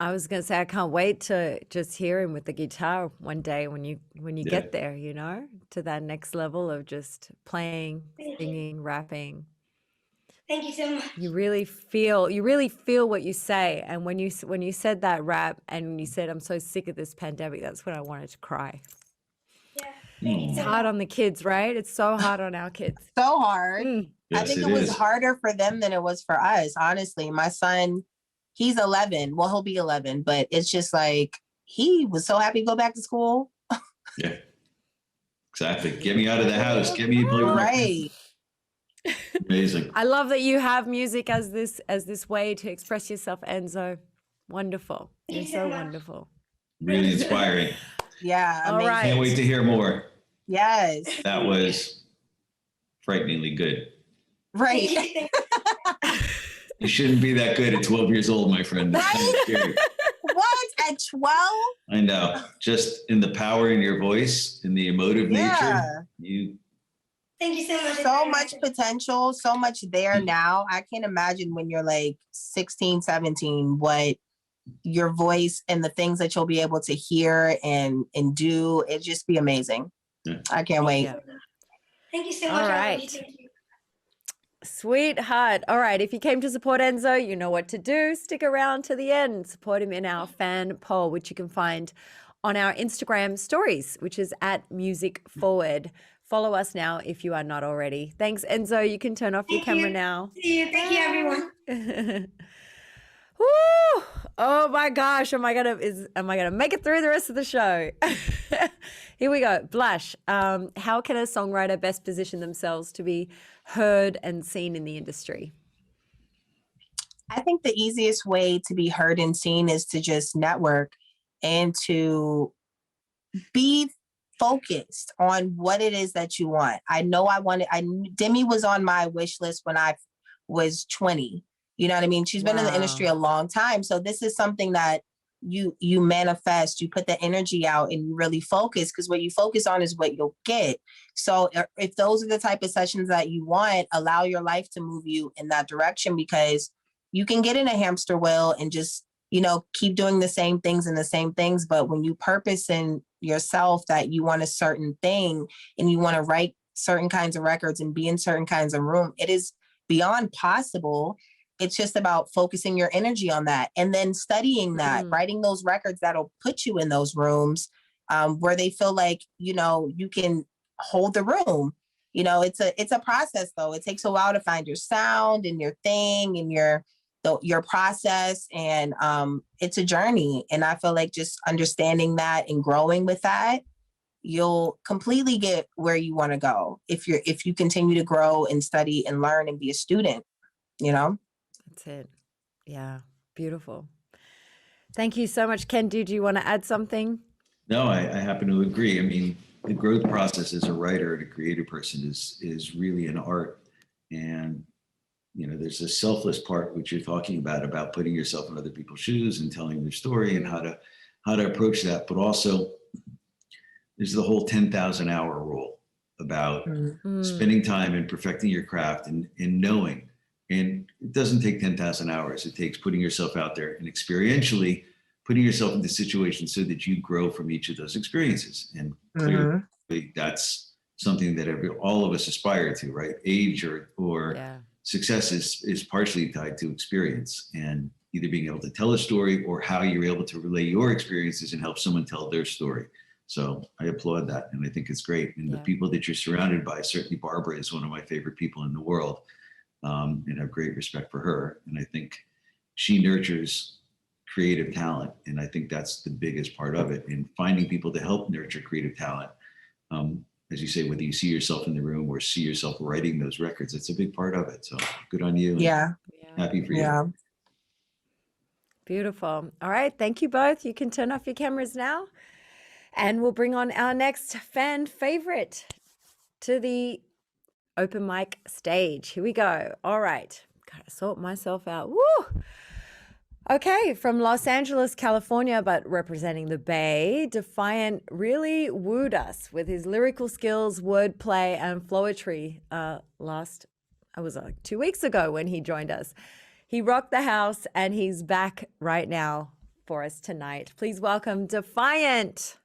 I was gonna say I can't wait to just hear him with the guitar one day when you Yeah. get there, you know, to that next level of just playing, Thank you. singing, rapping. Thank you so much. You really feel what you say. And when you said that rap and you said I'm so sick of this pandemic, that's when I wanted to cry. Yeah. Thank you It's so hard much. on the kids, right? It's so hard on our kids. So hard. Mm. I Yes, think it it was is. harder for them than it was for us, honestly. My son, he's 11. Well, he'll be 11, but it's just like he was so happy to go back to school. Yeah. Exactly. Get me out of the house. Get me to play with my Right. Amazing. I love that you have music as this way to express yourself, Enzo. Wonderful. Thank You're you so so much. wonderful. Really inspiring. Yeah. All Amazing. right. Can't wait to hear more. Yes. That was frighteningly good. Right. Thank you. You shouldn't be that good at 12 years old, my friend. That's kind of scary. What? At 12? I know. Just in the power in your voice, in the emotive Yeah. nature, you Thank you so much. So much potential, so much there now. I can't imagine when you're like 16, 17, what your voice and the things that you'll be able to hear and do. It'd just be amazing. Yeah. I can't wait. Yeah. Thank you so All much. I love right. you. Thank you. Sweetheart. All right. If you came to support Enzo, you know what to do. Stick around to the end. Support him in our fan poll, which you can find on our Instagram stories, which is at Music Forward. Follow us now if you are not already. Thanks, Enzo. You can turn off your Thank camera you. now. See you. Thank you, everyone. Woo! Oh my gosh, am I gonna make it through the rest of the show? Here we go. Blush. How can a songwriter best position themselves to be heard and seen in the industry? I think the easiest way to be heard and seen is to just network and to be focused on what it is that you want. I know Demi was on my wish list when I was 20. You know what I mean? She's been in the industry a long time. So this is something that you manifest, you put the energy out and you really focus, because what you focus on is what you'll get. So if those are the type of sessions that you want, allow your life to move you in that direction, because you can get in a hamster wheel and just, keep doing the same things and the same things. But when you purpose in yourself that you want a certain thing and you want to write certain kinds of records and be in certain kinds of room, it is beyond possible. It's just about focusing your energy on that and then studying that, writing those records that'll put you in those rooms where they feel like, you can hold the room. It's a process though. It takes a while to find your sound and your thing and your process. And it's a journey. And I feel like just understanding that and growing with that, you'll completely get where you want to go if you continue to grow and study and learn and be a student, That's it. Yeah. Beautiful. Thank you so much. Ken, did you want to add something? No, I happen to agree. I mean, the growth process as a writer and a creative person is really an art. And, there's a selfless part, which you're talking about putting yourself in other people's shoes and telling their story and how to approach that. But also there's the whole 10,000 hour rule about spending time and perfecting your craft and knowing. And it doesn't take 10,000 hours. It takes putting yourself out there and experientially putting yourself into situations so that you grow from each of those experiences. And clearly that's something that all of us aspire to, right? Age or Yeah. success is partially tied to experience and either being able to tell a story or how you're able to relay your experiences and help someone tell their story. So I applaud that. And I think it's great. And the Yeah. people that you're surrounded by, certainly Barbara is one of my favorite people in the world, and I have great respect for her. And I think she nurtures creative talent. And I think that's the biggest part of it. And finding people to help nurture creative talent. As you say, whether you see yourself in the room or see yourself writing those records, it's a big part of it. So good on you. and Yeah. Yeah. Happy for you. Yeah. Beautiful. All right. Thank you both. You can turn off your cameras now. And we'll bring on our next fan favorite to the open mic stage. Here we go. All right. Gotta sort myself out. Woo! Okay, from Los Angeles, California, but representing the Bay, Defiant really wooed us with his lyrical skills, wordplay, and flowetry. It was like 2 weeks ago when he joined us. He rocked the house, and he's back right now for us tonight. Please welcome Defiant.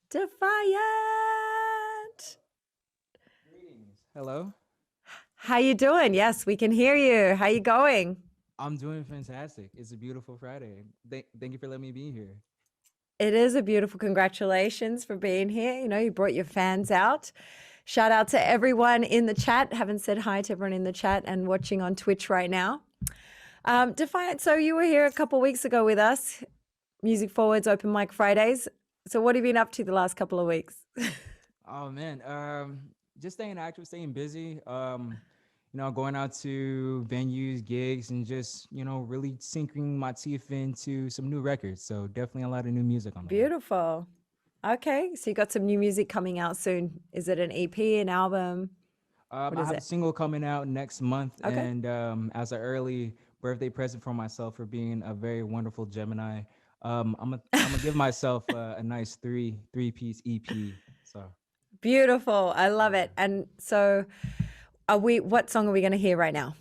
Defiant. Hello. How you doing? Yes, we can hear you. How you going? I'm doing fantastic. It's a beautiful Friday. Thank you for letting me be here. It is a beautiful. Congratulations for being here. You know, you brought your fans out. Shout out to everyone in the chat. Haven't said hi to everyone in the chat and watching on Twitch right now. Defiant, so you were here a couple weeks ago with us, Music Forwards Open Mic Fridays. So what have you been up to the last couple of weeks? Oh man, just staying active, staying busy. Going out to venues, gigs, and just really sinking my teeth into some new records. So definitely a lot of new music on the way. Beautiful. Okay, so you got some new music coming out soon. Is it an EP, an album? I is have it? a single coming out next month, Okay. and as an early birthday present for myself for being a very wonderful Gemini, I'm gonna give myself a nice three-piece EP. So Beautiful. I love it. And so what song are we going to hear right now?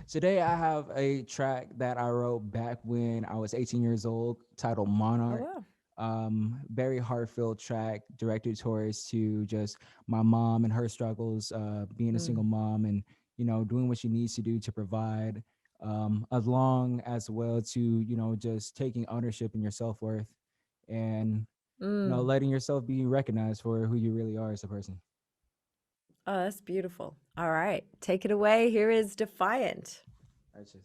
today I have a track that I wrote back when I was 18 years old, titled Monarch. Oh, wow. Very heartfelt track directed towards to just my mom and her struggles, being a single mom and doing what she needs to do to provide, along as well to just taking ownership in your self-worth and letting yourself be recognized for who you really are as a person. Oh, that's beautiful. All right. Take it away. Here is Defiant. Righteous.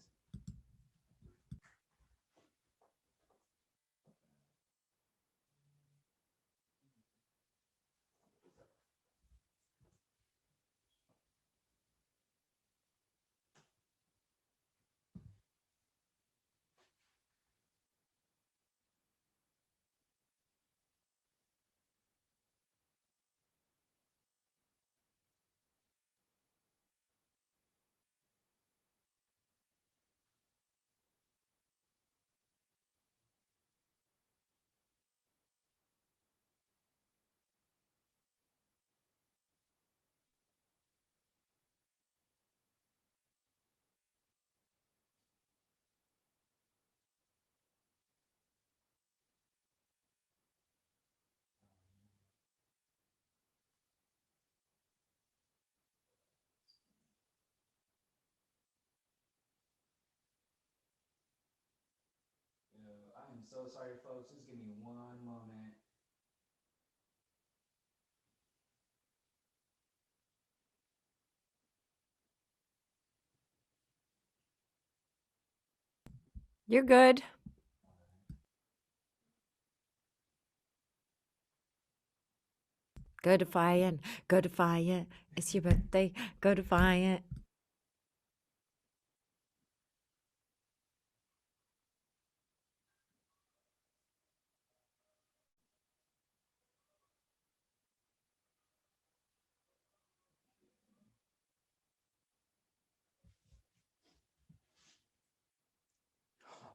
I am so sorry, folks. Just give me one moment. You're good. Go Defiant. Go Defiant. It's your birthday. Go Defiant.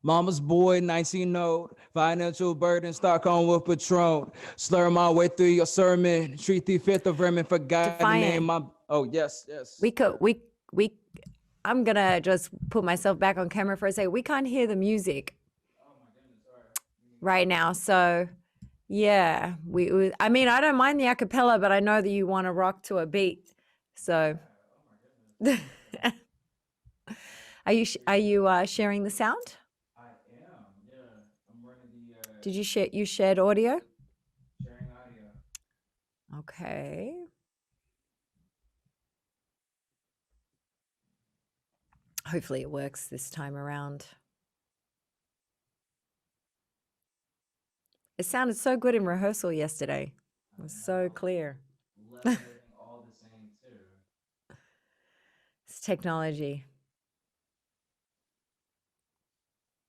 Mama's boy, 19 note, financial burden, Stockholm with Patron. Slur my way through your sermon, treat the fifth of vermin, forgot the name. Oh, yes. I'm gonna just put myself back on camera for a second. We can't hear the music right now, so Yeah, I mean, I don't mind the a cappella, but I know that you want to rock to a beat. So, are you sharing the sound? I am, yeah. I'm running the Did you shared audio? sharing audio. Okay. Hopefully it works this time around. It sounded so good in rehearsal yesterday. It was so clear. Left everything all the same too. It's technology.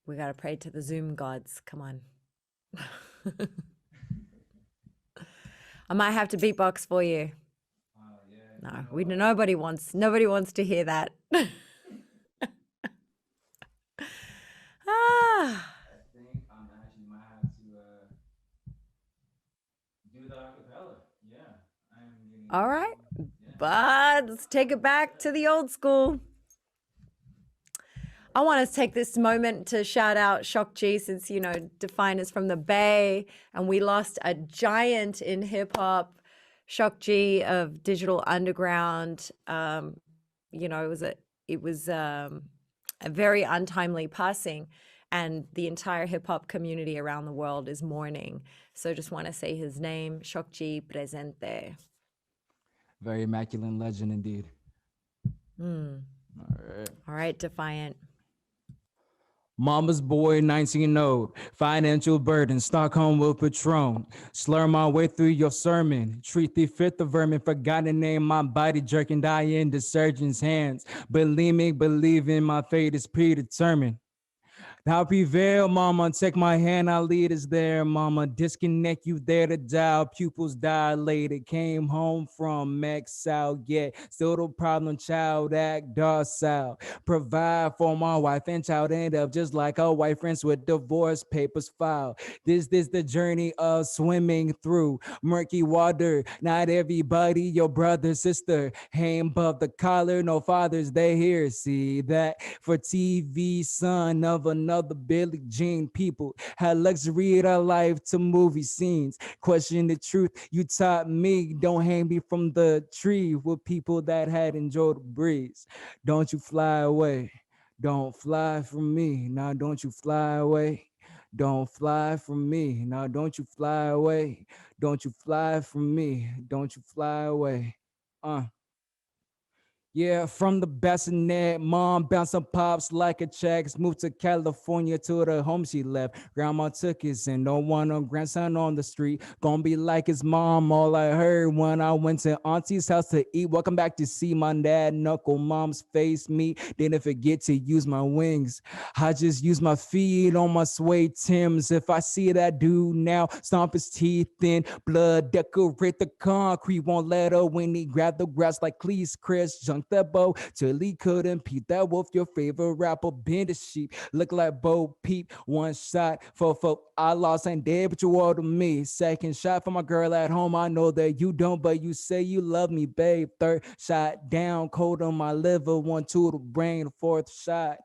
We got to pray to the Zoom gods. Come on. I might have to beatbox for you. Yeah. No, nobody wants to hear that. Ah, I think I'm actually might have to do the acapella. Yeah. I am getting all right. yeah. But let's take it back to the old school. I want to take this moment to shout out Shock G, since, Define is from the Bay and we lost a giant in hip hop. Shock G of Digital Underground. It was a very untimely passing, and the entire hip hop community around the world is mourning. So just want to say his name, Shock G presente. Very immaculate legend indeed. Mm. All right, Defiant. Mama's boy, 19-0, financial burden, Stockholm with Patron. Slur my way through your sermon. Treat the fifth of vermin, forgotten name, my body jerking, die in the surgeon's hands. Believe in my fate is predetermined. Thou prevail, mama, take my hand, I'll lead us there, mama. Disconnect you there to die, pupils dilated. Came home from exile, yet still the problem child, act docile. Provide for my wife and child, end up just like our white friends with divorce papers filed. This the journey of swimming through murky water. Not everybody your brother, sister. Hang above the collar, no fathers, they here. See that for TV, son of another Billie Jean. People had luxury of their life to movie scenes. Question the truth, you taught me. Don't hang me from the tree with people that had enjoyed the breeze. Don't you fly away. Don't fly from me. Now don't you fly away. Don't fly from me. Now don't you fly away. Don't you fly from me. Don't you fly away. Yeah, from the bassinet, mom bouncing pops like a checks. Moved to California to the home she left. Grandma took his and no one on grandson on the street. Gonna be like his mom, all I heard when I went to auntie's house to eat. Welcome back to see my dad knuckle mom's face meet. Didn't forget to use my wings. I just use my feet on my suede Timbs. If I see that dude now, stomp his teeth in. Blood decorate the concrete. Won't let her when he grab the grass like Cleese Chris. Junk that bow till he couldn't peep. That wolf, your favorite rapper, been the sheep. Look like Bo Peep. One shot for I lost ain't dead, but you all to me. Second shot for my girl at home. I know that you don't, but you say you love me, babe. Third shot down, cold on my liver. 1, 2 to brain. Fourth shot,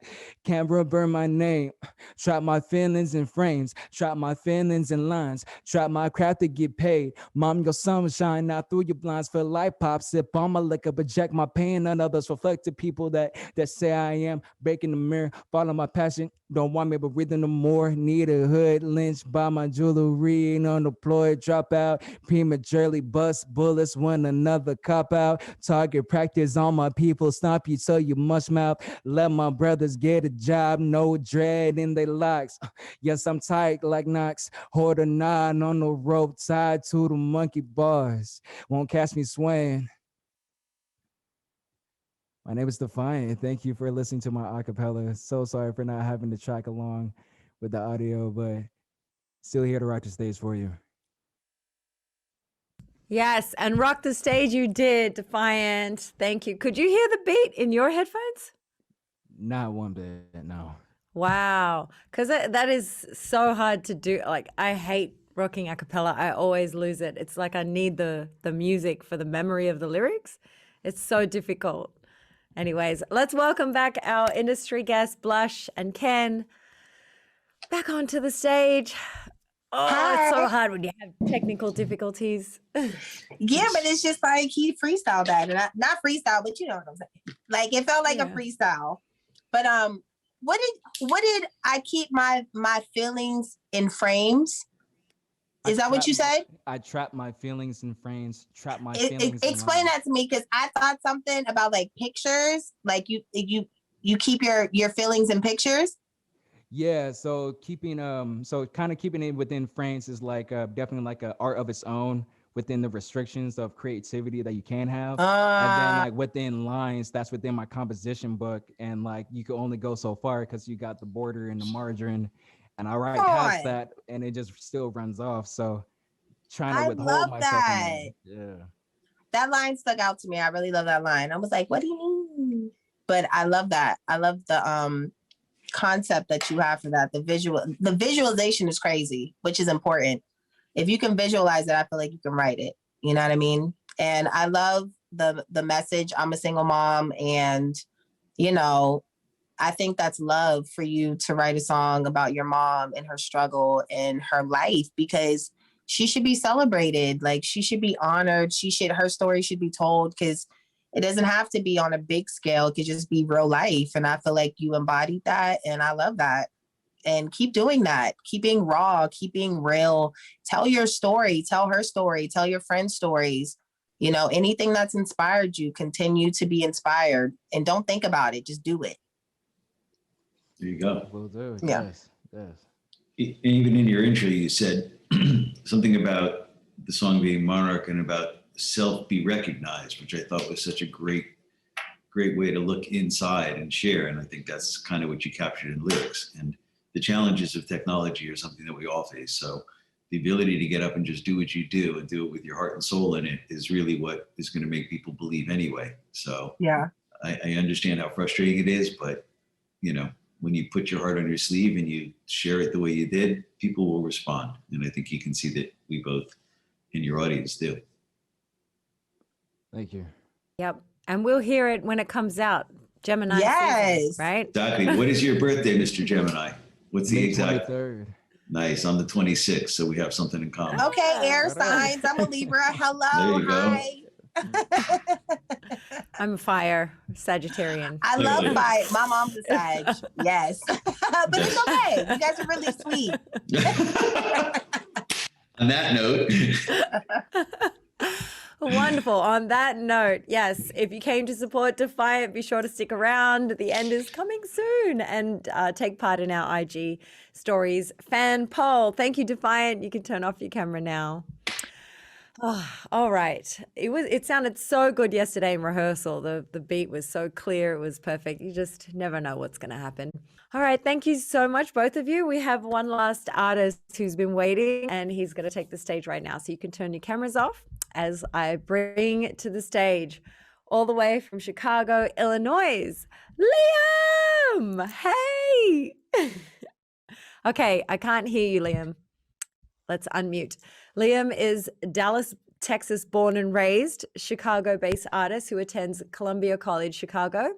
camera burn my name. Trap my feelings in frames. Trap my feelings in lines. Trap my craft to get paid. Mom, your sunshine now through your blinds. Feel like pop. Sip on my liquor, project my pain on others. Reflect to people that say I am. Breaking the mirror, follow my passion. Don't want me but breathing no more. Need a hood, lynched by my jewelry. Unemployed, drop out. Prematurely bust bullets when another cop out. Target practice on my people. Stomp you so you mush mouth. Let my brothers get a job. No dread in their locks. Yes, I'm tight like Knox. Hold a nine on the rope tied to the monkey bars. Won't catch me swaying. My name is Defiant. Thank you for listening to my acapella. So sorry for not having to track along with the audio, but still here to rock the stage for you. Yes, and rock the stage you did, Defiant. Thank you. Could you hear the beat in your headphones? Not one bit, no. Wow, because that is so hard to do. Like, I hate rocking a cappella. I always lose it. It's like I need the music for the memory of the lyrics. It's so difficult. Anyways, let's welcome back our industry guests, Blush and Ken, back onto the stage. Oh, it's so Hi. hard when you have technical difficulties. Yeah, but it's just like he freestyled that, and not freestyle, but you know what I'm saying. Like it felt like a Yeah. freestyle. But what did I keep my feelings in frames? I Is that what you trap- said? I trap my feelings in frames. Trap my feelings. in Explain lines. that to me, because I thought something about like pictures, like you keep your feelings in pictures. Yeah, so kind of keeping it within frames is like definitely like an art of its own within the restrictions of creativity that you can have. And then like within lines, that's within my composition book, and like you can only go so far because you got the border and the margin, and I write Come past on. that, and it just still runs off. So trying to I withhold love myself from that. Yeah. That line stuck out to me. I really love that line. I was like, what do you mean? But I love that. I love the concept that you have for that. The visualization is crazy, which is important. If you can visualize it, I feel like you can write it. You know what I mean? And I love the message. I'm a single mom, and you know, I think that's love for you to write a song about your mom and her struggle and her life, because she should be celebrated. Like she should be honored. Her story should be told, because it doesn't have to be on a big scale. It could just be real life. And I feel like you embodied that. And I love that. And keep doing that. Keep being raw, keep being real. Tell your story, tell her story, tell your friends' stories. You know, anything that's inspired you, continue to be inspired, and don't think about it. Just do it. There you go. Will do. Yeah. Yes. Even in your intro, you said something about the song being Monarch and about self be recognized, which I thought was such a great way to look inside and share. And I think that's kind of what you captured in lyrics. And the challenges of technology are something that we all face. So the ability to get up and just do what you do and do it with your heart and soul in it is really what is going to make people believe anyway. So Yeah. I understand how frustrating it is, but you know, when you put your heart on your sleeve and you share it the way you did, people will respond. And I think you can see that we both in your audience do. Thank you. Yep. And we'll hear it when it comes out. Gemini season, Yes. right? Exactly. What is your birthday, Mr. Gemini? What's the May exact? 23rd. Nice. I'm the 26th, so we have something in common. Okay, air All right. signs. I'm a Libra. There Hello. you go. Hi. I'm a fire, Sagittarian. I love Clearly. fight. My mom's a Sag. Yes. But it's okay. You guys are really sweet. On that note, Wonderful. On that note, yes, if you came to support Defiant, be sure to stick around. The end is coming soon, and take part in our IG stories fan poll. Thank you, Defiant. You can turn off your camera now. Oh, all right. It sounded so good yesterday in rehearsal. The beat was so clear. It was perfect. You just never know what's going to happen. All right. Thank you so much, both of you. We have one last artist who's been waiting, and he's going to take the stage right now. So you can turn your cameras off as I bring to the stage, all the way from Chicago, Illinois, Liam. Hey. Okay. I can't hear you, Liam. Let's unmute. Liam is Dallas, Texas born and raised, Chicago-based artist who attends Columbia College, Chicago.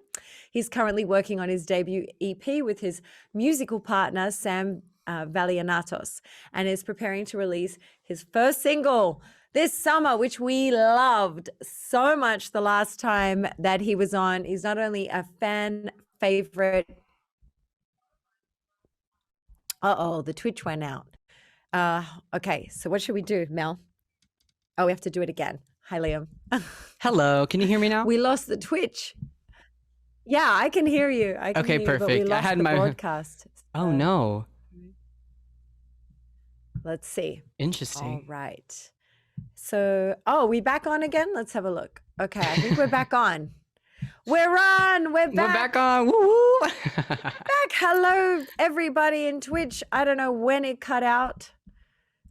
He's currently working on his debut EP with his musical partner, Sam Valianatos, and is preparing to release his first single this summer, which we loved so much the last time that he was on. He's not only a fan favorite. Uh-oh, the Twitch went out. Okay, so what should we do, Mel? Oh, we have to do it again. Hi, Liam. Hello, can you hear me now? We lost the Twitch. Yeah, I can hear you. I can Okay, hear you, but we perfect. I lost had the my- broadcast. Oh So, no, Let's see. All interesting. right. So, we back on again? Let's have a look. Okay, I think we're back on. We're on. We're We're back. back on. Woo woo. Back. Hello, everybody in Twitch. I don't know when it cut out.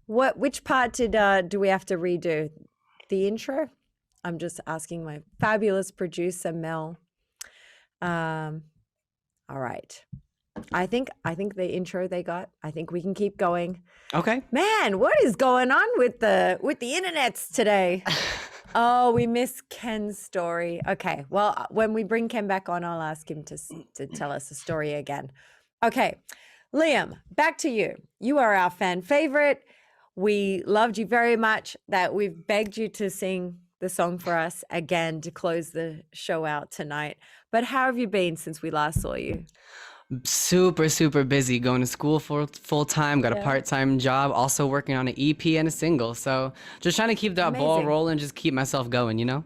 Which part do we have to redo? The intro? I'm just asking my fabulous producer, Mel. All right. I think the intro they got. I think we can keep going. Okay. Man, what is going on with the internets today? Oh, we missed Ken's story. Okay. Well, when we bring Ken back on, I'll ask him to tell us the story again. Okay. Liam, back to you. You are our fan favorite. We loved you very much that we've begged you to sing the song for us again to close the show out tonight. But how have you been since we last saw you? Super, super busy, going to school full time, got a Yeah. part-time job, also working on an EP and a single. So just trying to keep that ball Amazing. rolling, just keep myself going, you know?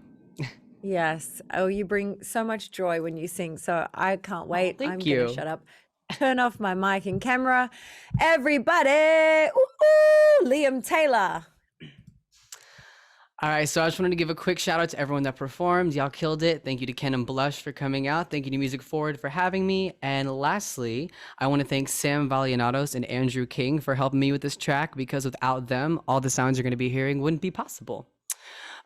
Yes. Oh, you bring so much joy when you sing. So I can't wait. thank I'm you. going to shut up. Turn off my mic and camera. Everybody. Ooh, Liam Taylor. All right, so I just wanted to give a quick shout out to everyone that performed. Y'all killed it. Thank you to Ken and Blush for coming out. Thank you to Music Forward for having me. And lastly, I want to thank Sam Valianatos and Andrew King for helping me with this track, because without them, all the sounds you're going to be hearing wouldn't be possible.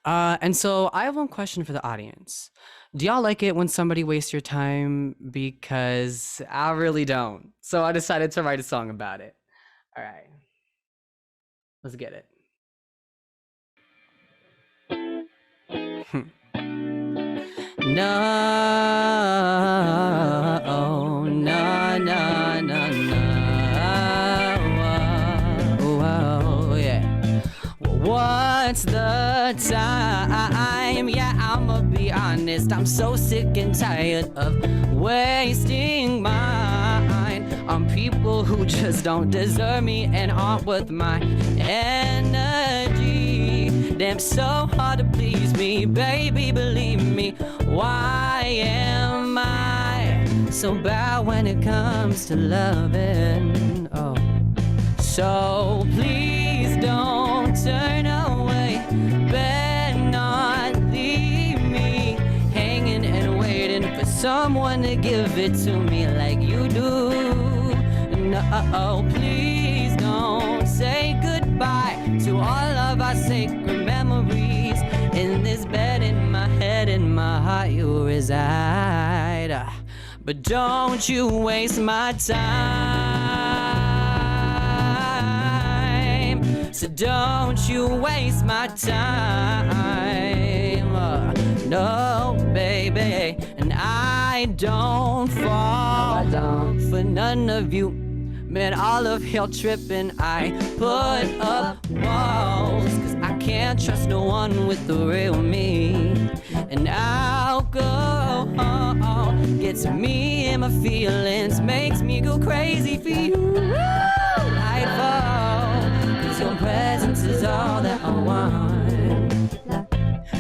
And so I have one question for the audience. Do y'all like it when somebody wastes your time? Because I really don't. So I decided to write a song about it. All right, let's get it. No, no, no, no, no. Whoa, yeah. What's the time? Yeah, I'ma be honest. I'm so sick and tired of wasting mine on people who just don't deserve me and aren't worth my energy. Damn, so hard to please me, baby, believe me. Why am I so bad when it comes to loving? Oh, so please don't turn away. Better not leave me hanging and waiting for someone to give it to me like you do. No, please don't say goodbye to all of our sacred memories. In this bed, in my head, in my heart, you reside. But don't you waste my time. So don't you waste my time. No, baby. And I don't fall for none of you. Man, all of hell tripping, I put up walls, 'cause I can't trust no one with the real me. And alcohol gets me in my feelings, makes me go crazy for you. Nightfall, 'cause your presence is all that I want.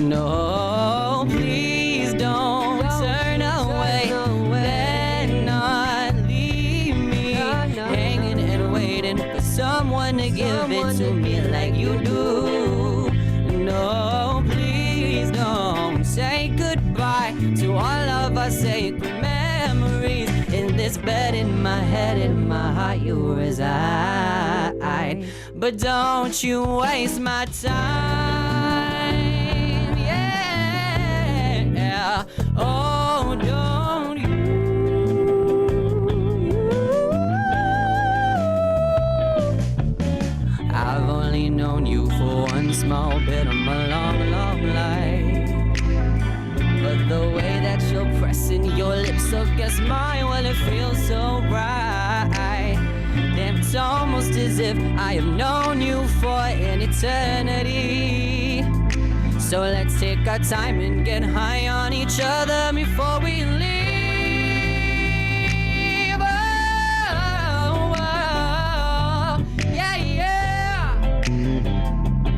No, please don't turn away. Better not leave me hanging and waiting for someone to give it to me like you do. No, please don't say goodbye to all of our sacred memories. In this bed, in my head, in my heart, you reside. But don't you waste my time. Yeah. Oh, don't you. I've only known you for one small bit of my long, long life. But the way that you're pressing your lips against mine, well, it feels so right. Damn, it's almost as if I have known you for an eternity. So let's take our time and get high on each other before we leave. Oh, oh, yeah, yeah.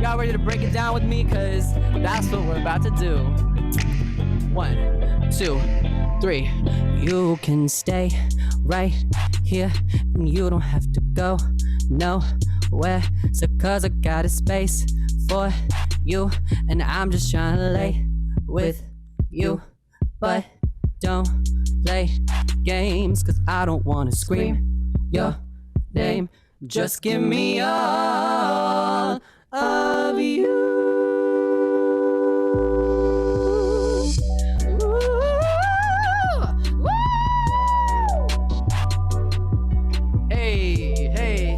Y'all ready to break it down with me? 'Cause that's what we're about to do. 1, 2, 3. You can stay right here, and you don't have to go nowhere. So 'cause I got a space for you, and I'm just trying to lay with you. But don't play games, 'cause I don't wanna scream your name. Just give me all of you. Hey, hey.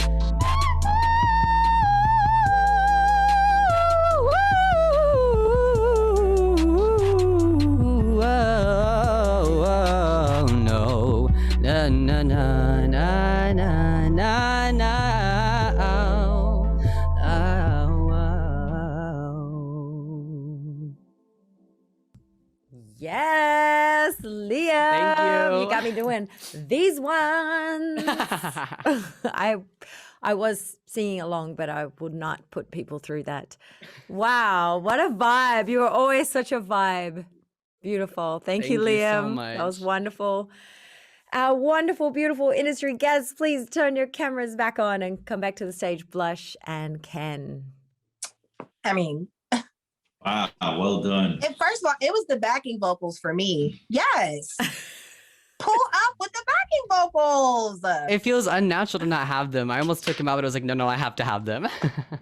No, na na na na na Yes, Liam. you. You got me doing these ones. I was singing along, but I would not put people through that. Wow, what a vibe. You are always such a vibe. Beautiful. Thank you, Thank you so Liam. That was much. wonderful. Our wonderful, beautiful industry guests, please turn your cameras back on and come back to the stage, Blush and Ken. I mean, Wow, well done. and first of all, it was the backing vocals for me. Yes. Pull up with the backing vocals. It feels unnatural to not have them. I almost took them out, but I was like, no, I have to have them.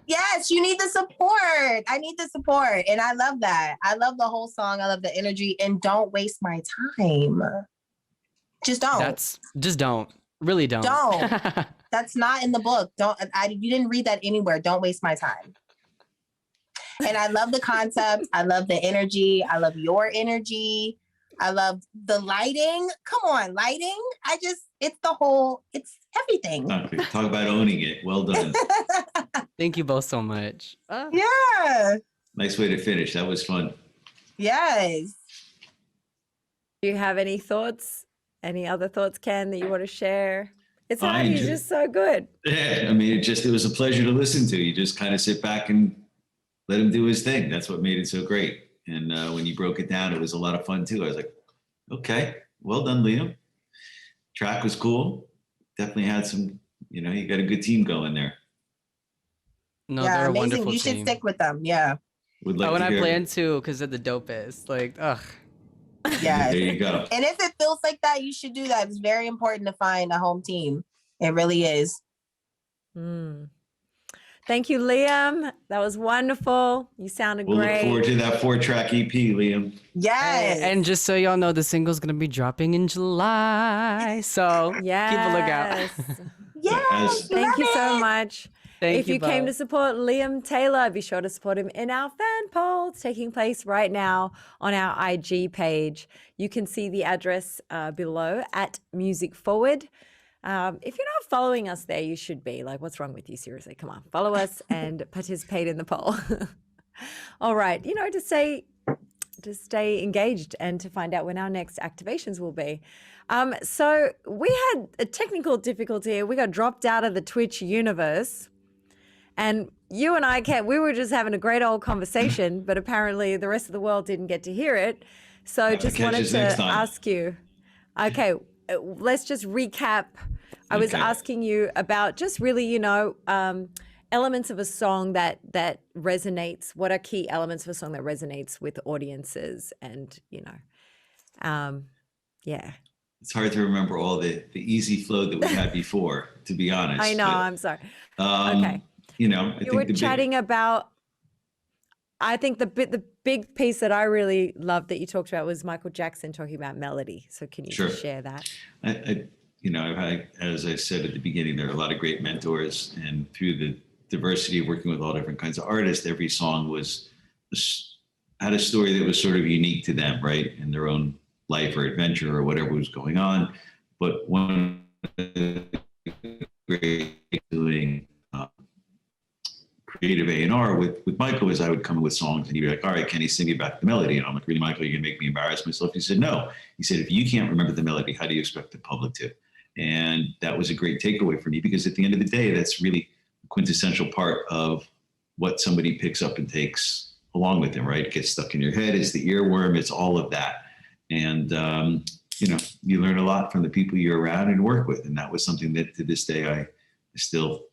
Yes, you need the support. I need the support. And I love that. I love the whole song. I love the energy. And don't waste my time. Just don't. Just don't. Really don't. Don't. That's not in the book. You didn't read that anywhere. Don't waste my time. And I love the concept. I love the energy. I love your energy. I love the lighting. Come on, lighting. It's everything. Talk about owning it. Well done. Thank you both so much. Yeah. Nice way to finish. That was fun. Yes. Do you have any thoughts? Any other thoughts, Ken, that you want to share? It's I hard. He's enjoy- just so good. Yeah, I mean, it was a pleasure to listen to. You just kind of sit back and let him do his thing. That's what made it so great. And when you broke it down, it was a lot of fun too. I was like, okay, well done, Liam. Track was cool. Definitely had some, you got a good team going there. No, Yeah, they're a amazing. wonderful You should team. stick with them. Yeah. Would like Oh, and to I hear. plan to because they're the dopest. Like, ugh. Yeah. There you go. And if it feels like that, you should do that. It's very important to find a home team. It really is. Mm. Thank you, Liam. That was wonderful. You sounded We'll great. look forward to that 4-track EP, Liam. Yes. And just so y'all know, the single's gonna be dropping in July. So Yes. keep a lookout. Yes. Thank you so love it. much. Thank If you came to both. support Liam Taylor, be sure to support him in our fan poll. It's taking place right now on our IG page. You can see the address below at Music Forward. If you're not following us there, you should be. Like, what's wrong with you? Seriously, come on, follow us and participate in the poll. All right, to stay engaged and to find out when our next activations will be. So we had a technical difficulty. We got dropped out of the Twitch universe. And you and I we were just having a great old conversation, but apparently the rest of the world didn't get to hear it. So Have to just catch wanted us to next time. ask you, okay, let's just recap. I was Okay. asking you about just really, elements of a song that resonates. What are key elements of a song that resonates with audiences? And, yeah. It's hard to remember all the easy flow that we had before, to be honest. I know, but, I'm sorry. okay. Okay. I You were think the chatting about, I think the big piece that I really loved that you talked about was Michael Jackson talking about melody. So can you Sure. just share that? I've had, as I said at the beginning, there are a lot of great mentors, and through the diversity of working with all different kinds of artists, every song had a story that was sort of unique to them, right, in their own life or adventure or whatever was going on. But one of the great doing creative A&R with Michael is I would come in with songs and he'd be like, all right, can you sing me back the melody? And I'm like, really, Michael, you're gonna make me embarrass myself? He said, no. He said, if you can't remember the melody, how do you expect the public to? And that was a great takeaway for me, because at the end of the day, that's really a quintessential part of what somebody picks up and takes along with them, right? It gets stuck in your head, it's the earworm, it's all of that. And, you learn a lot from the people you're around and work with. And that was something that to this day, I still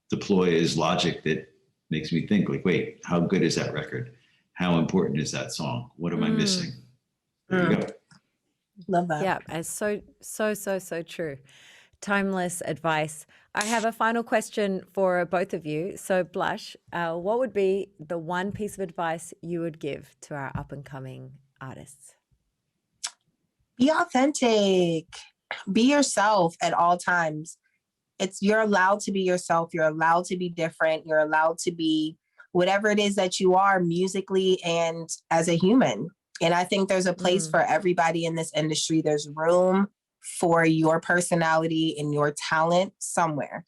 deploy as logic that makes me think like, wait, how good is that record? How important is that song? What am I missing? There you go. Love that. Yeah, it's so true. Timeless advice. I have a final question for both of you. So Blush, what would be the one piece of advice you would give to our up and coming artists? Be authentic. Be yourself at all times. You're allowed to be yourself. You're allowed to be different. You're allowed to be whatever it is that you are musically and as a human. And I think there's a place for everybody in this industry. There's room for your personality and your talent somewhere.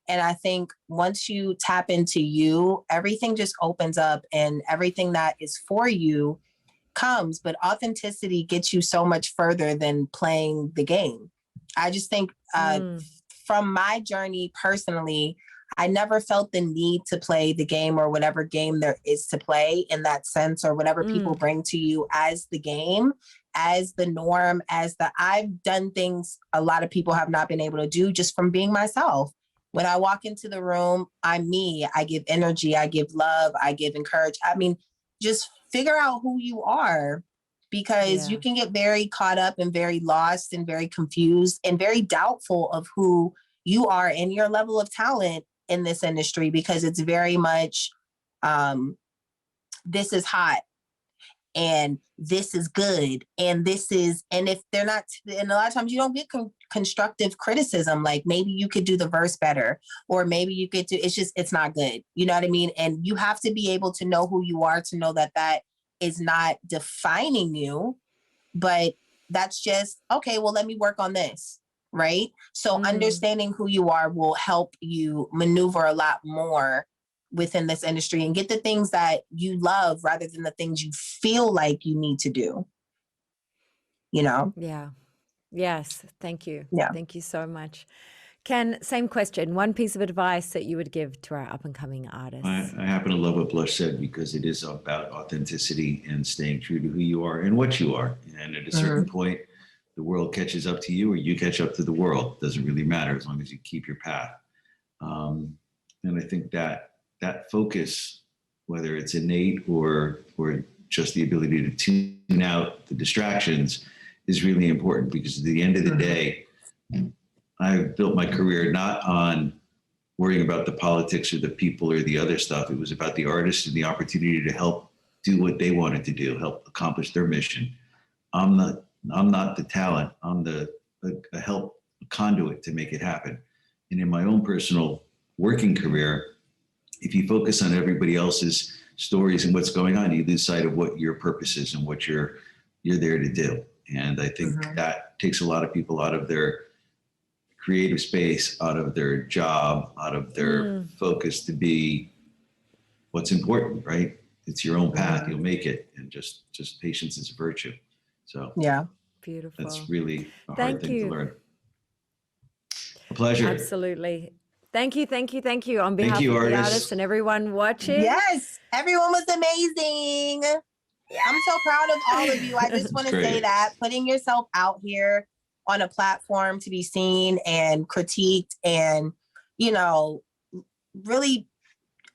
And I think once you tap into you, everything just opens up, and everything that is for you comes, but authenticity gets you so much further than playing the game. I just think from my journey personally, I never felt the need to play the game or whatever game there is to play in that sense, or whatever people bring to you as the game, as the norm, I've done things a lot of people have not been able to do just from being myself. When I walk into the room, I'm me. I give energy, I give love, I give encouragement. I mean, just figure out who you are, because you can get very caught up and very lost and very confused and very doubtful of who you are and your level of talent in this industry, because it's very much this is hot and this is good and this is, and if they're not, and a lot of times you don't get constructive criticism, like maybe you could do the verse better, or maybe you could do, it's not good, you know what I mean? And you have to be able to know who you are, to know that that is not defining you, but that's just, okay, well, let me work on this. Right. So understanding who you are will help you maneuver a lot more within this industry and get the things that you love rather than the things you feel like you need to do. You know? Yeah. Yes. Thank you. Yeah. Thank you so much. Ken, same question. One piece of advice that you would give to our up and coming artists. I happen to love what Blush said, because it is about authenticity and staying true to who you are and what you are. And at a certain point, the world catches up to you, or you catch up to the world. Doesn't really matter, as long as you keep your path. And I think that focus, whether it's innate or just the ability to tune out the distractions, is really important, because at the end of the day, I've built my career not on worrying about the politics or the people or the other stuff. It was about the artists and the opportunity to help do what they wanted to do, help accomplish their mission. I'm not the talent. I'm a help conduit to make it happen. And in my own personal working career, if you focus on everybody else's stories and what's going on, you lose sight of what your purpose is and what you're there to do. And I think that takes a lot of people out of their creative space, out of their job, out of their focus to be what's important, right? It's your own path, you'll make it. And just patience is a virtue. So yeah, beautiful. That's really a Thank hard thing you. to learn. A pleasure. Absolutely. Thank you. Thank you. Thank you. On behalf you, of the artists. artists and everyone watching. yes, everyone was amazing. I'm so proud of all of you. I just want to Great. say that putting yourself out here on a platform to be seen and critiqued and, you know, really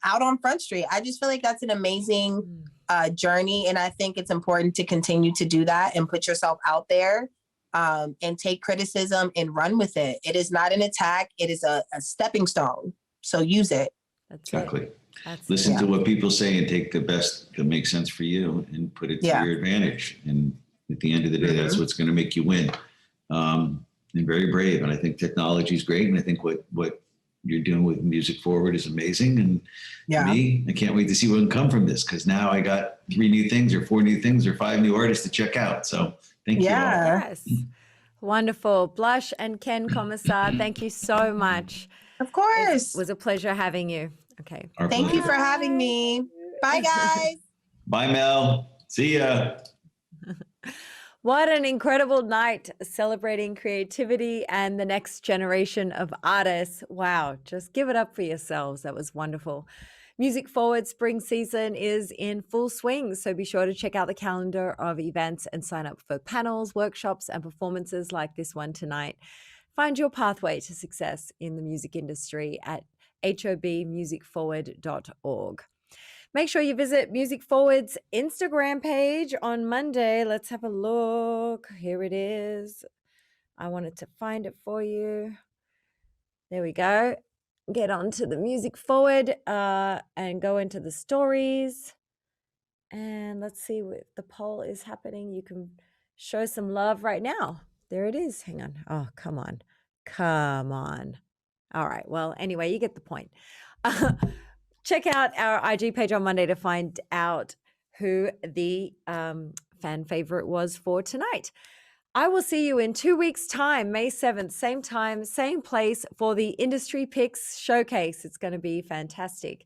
out on Front Street. I just feel like that's an amazing journey. And I think it's important to continue to do that and put yourself out there and take criticism and run with it. It is not an attack. It is a stepping stone. So use it. That's Exactly. it. That's Listen it. to what people say and take the best that makes sense for you and put it to your advantage. And at the end of the day, that's what's going to make you win. And very brave. And I think technology is great. And I think what you're doing with Music Forward is amazing. And for me, I can't wait to see what can come from this, because now I got 3 new things or 4 new things or 5 new artists to check out. So thank you all. Yes. Wonderful. Blush and Ken Commissar, thank you so much. Of course. It was a pleasure having you. Okay. Our Thank pleasure. you for having me. Bye, guys. Bye, Mel. See ya. What an incredible night celebrating creativity and the next generation of artists. Wow, just give it up for yourselves. That was wonderful. Music Forward spring season is in full swing, so be sure to check out the calendar of events and sign up for panels, workshops, and performances like this one tonight. Find your pathway to success in the music industry at hobmusicforward.org. Make sure you visit Music Forward's Instagram page on Monday. Let's have a look. Here it is. I wanted to find it for you. There we go. Get onto the Music Forward and go into the stories. And let's see if the poll is happening. You can show some love right now. There it is. Hang on. Oh, come on. Come on. All right. Well, anyway, you get the point. Check out our IG page on Monday to find out who the fan favorite was for tonight. I will see you in 2 weeks' time, May 7th, same time, same place for the Industry Picks Showcase. It's going to be fantastic.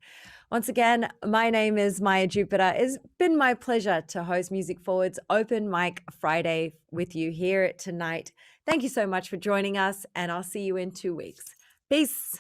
Once again, my name is Maya Jupiter. It's been my pleasure to host Music Forward's Open Mic Friday with you here tonight. Thank you so much for joining us, and I'll see you in 2 weeks. Peace.